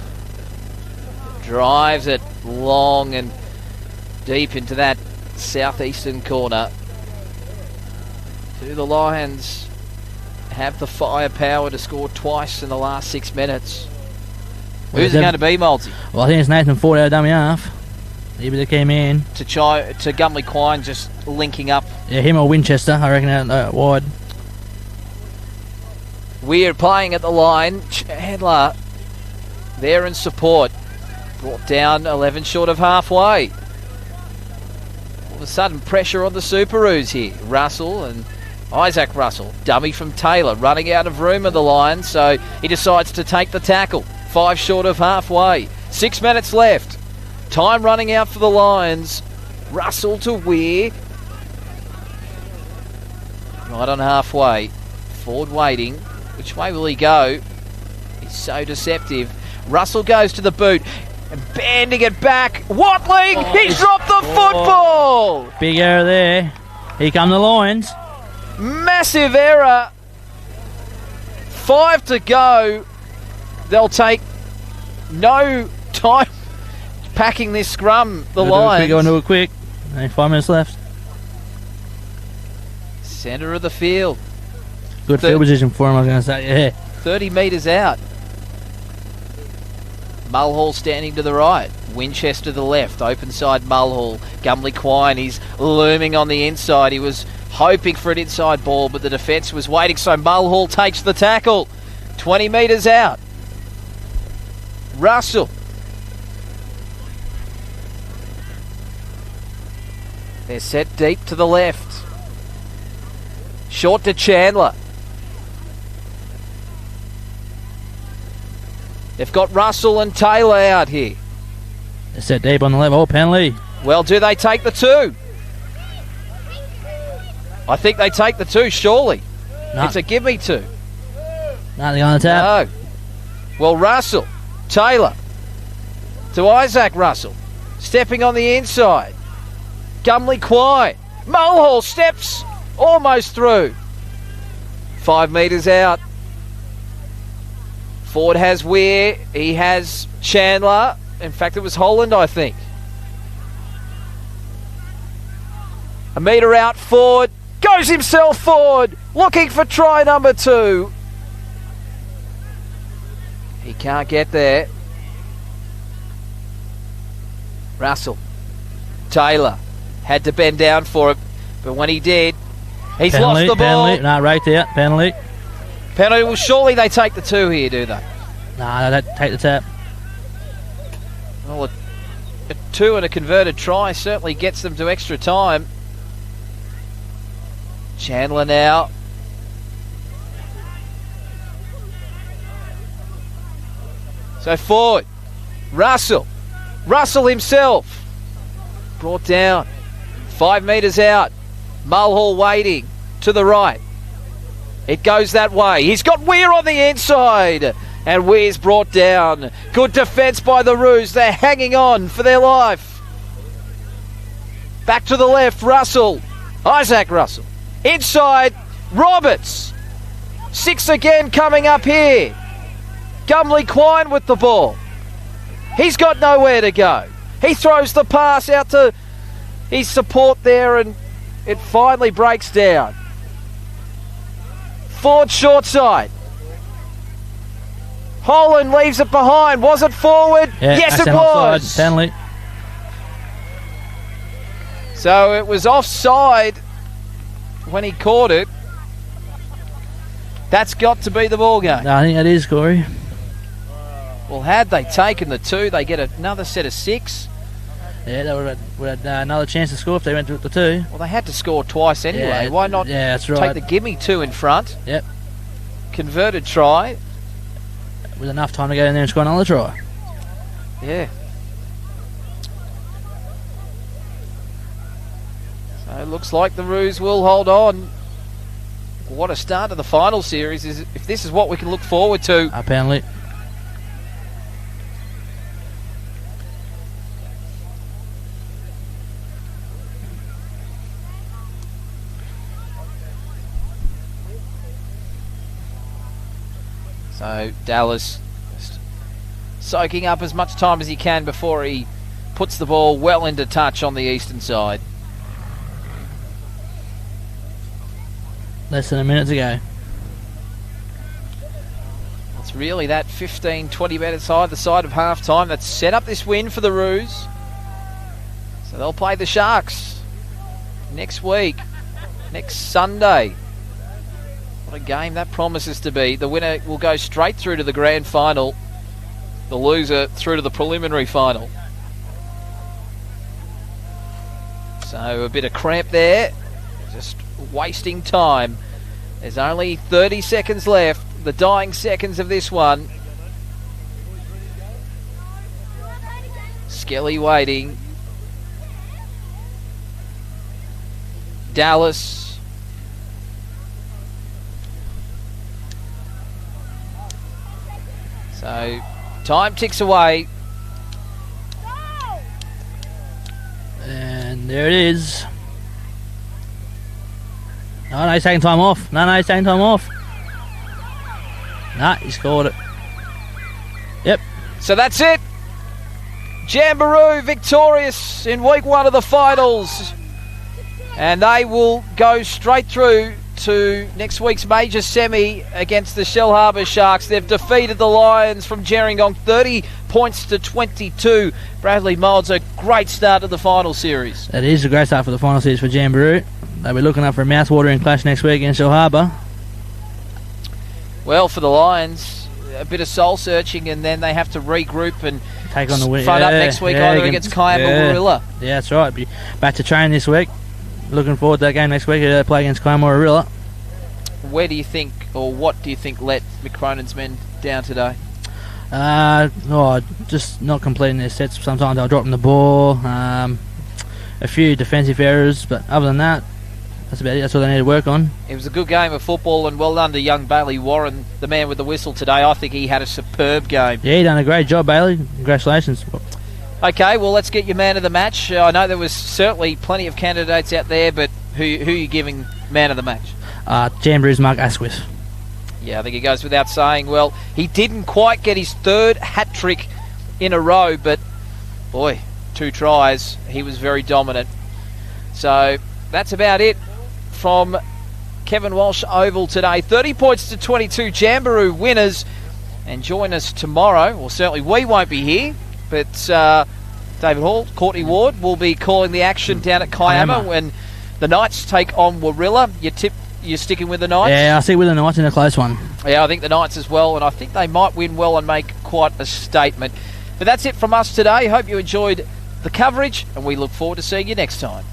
drives it long and deep into that southeastern corner. Do the Lions have the firepower to score twice in the last 6 minutes? Who's it going to be, Moldsy? Well, I think it's Nathan Ford out of dummy half. He came in. To Gumley Quine just linking up. Yeah, him or Winchester, I reckon, out wide. Weird playing at the line. Chandler there in support. Brought down 11 short of halfway. All of a sudden, pressure on the Superoos here. Russell and Isaac Russell. Dummy from Taylor, running out of room of the line, so he decides to take the tackle. 5 short of halfway. 6 minutes left. Time running out for the Lions. Russell to Weir. Right on halfway. Ford waiting. Which way will he go? He's so deceptive. Russell goes to the boot. And banding it back. Watling! He's dropped the football! Big error there. Here come the Lions. Massive error. 5 to go. They'll take no time packing this scrum, the Lions. Go into it quick. Only 5 minutes left. Centre of the field. Good field position for him, I was going to say. Yeah. 30 metres out. Mulhall standing to the right. Winchester to the left. Open side Mulhall. Gumley Quine, he's looming on the inside. He was hoping for an inside ball, but the defence was waiting, so Mulhall takes the tackle. 20 metres out. Russell. They're set deep to the left. Short to Chandler. They've got Russell and Taylor out here. They're set deep on the left. Oh, penalty. Well, do they take the 2? I think they take the 2, surely. No. It's a give me 2. Nothing on the tap. No. Well, Russell, Taylor, to Isaac Russell, stepping on the inside. Gumley Quine. Mulhall steps almost through. 5 metres out. Ford has Weir. He has Chandler. In fact, it was Holland, I think. A metre out, Ford. Goes himself forward. Looking for try number 2. He can't get there. Russell. Taylor. Had to bend down for it. But when he did, he's penalty, lost the ball. Penalty. No, right there. Penalty. Penalty. Well, surely they take the 2 here, do they? No, they take the tap. Well, a 2 and a converted try certainly gets them to extra time. Chandler now. So forward. Russell. Russell himself. Brought down. 5 metres out. Mulhall waiting to the right. It goes that way. He's got Weir on the inside. And Weir's brought down. Good defence by the Roos. They're hanging on for their life. Back to the left. Russell. Isaac Russell. Inside. Roberts. 6 again coming up here. Gumley Quine with the ball. He's got nowhere to go. He throws the pass out to his support there, and it finally breaks down. Forward short side. Holland leaves it behind. Was it forward? Yeah, yes, it offside, was. penalty. So it was offside when he caught it. That's got to be the ball game. No, I think that is, Corey. Well, had they taken the 2, they get another set of 6. Yeah, they would have had another chance to score if they went to the 2. Well, they had to score twice anyway. Yeah, Why not that's right. take the gimme 2 in front? Yep. Converted try. With enough time to go in there and score another try. Yeah. So it looks like the Roos will hold on. What a start to the final series. Is if this is what we can look forward to. A penalty. So Dallas just soaking up as much time as he can before he puts the ball well into touch on the eastern side. Less than a minute to go. It's really that 15-20 minutes either side of half-time that's set up this win for the Roos. So they'll play the Sharks next week, next Sunday. What a game that promises to be. The winner will go straight through to the grand final. The loser through to the preliminary final. So a bit of cramp there. Just wasting time. There's only 30 seconds left. The dying seconds of this one. Skelly waiting. Dallas. So time ticks away. And there it is. No, he's taking time off. No, he's taking time off. Nah, he scored it. Yep. So that's it. Jamberoo victorious in week 1 of the finals. And they will go straight through to next week's major semi against the Shell Harbour Sharks. They've defeated the Lions from Gerringong 30 points to 22. Bradley Moulds, a great start to the final series. That is a great start for the final series for Jamberoo. They'll be looking up for a mouth-watering clash next week against Shell Harbour. Well, for the Lions, a bit of soul-searching, and then they have to regroup and take on the win. Front up next week either against Kiama or Warilla. Yeah, that's right. Be back to train this week. Looking forward to that game next week. They play against Kiama or Warilla. Where do you think, or what do you think let McCronen's men down today? Just not completing their sets. Sometimes they'll drop them the ball. A few defensive errors, but other than that, that's about it. That's all they need to work on. It was a good game of football, and well done to young Bailey Warren, the man with the whistle today. I think he had a superb game. Yeah, he done a great job, Bailey. Congratulations. Okay, well, let's get your man of the match. I know there was certainly plenty of candidates out there, but who are you giving man of the match? Jamberoo's Mark Asquith. Yeah, I think it goes without saying. Well, he didn't quite get his 3rd hat-trick in a row, but, boy, 2 tries. He was very dominant. So, that's about it from Kevin Walsh Oval today. 30 points to 22, Jamberoo winners. And join us tomorrow. Well, certainly we won't be here, but David Hall, Courtney Ward will be calling the action down at Kiama when the Knights take on Warilla. You're sticking with the Knights? Yeah, I'll stick with the Knights in a close one. Yeah, I think the Knights as well, and I think they might win well and make quite a statement. But that's it from us today. Hope you enjoyed the coverage, and we look forward to seeing you next time.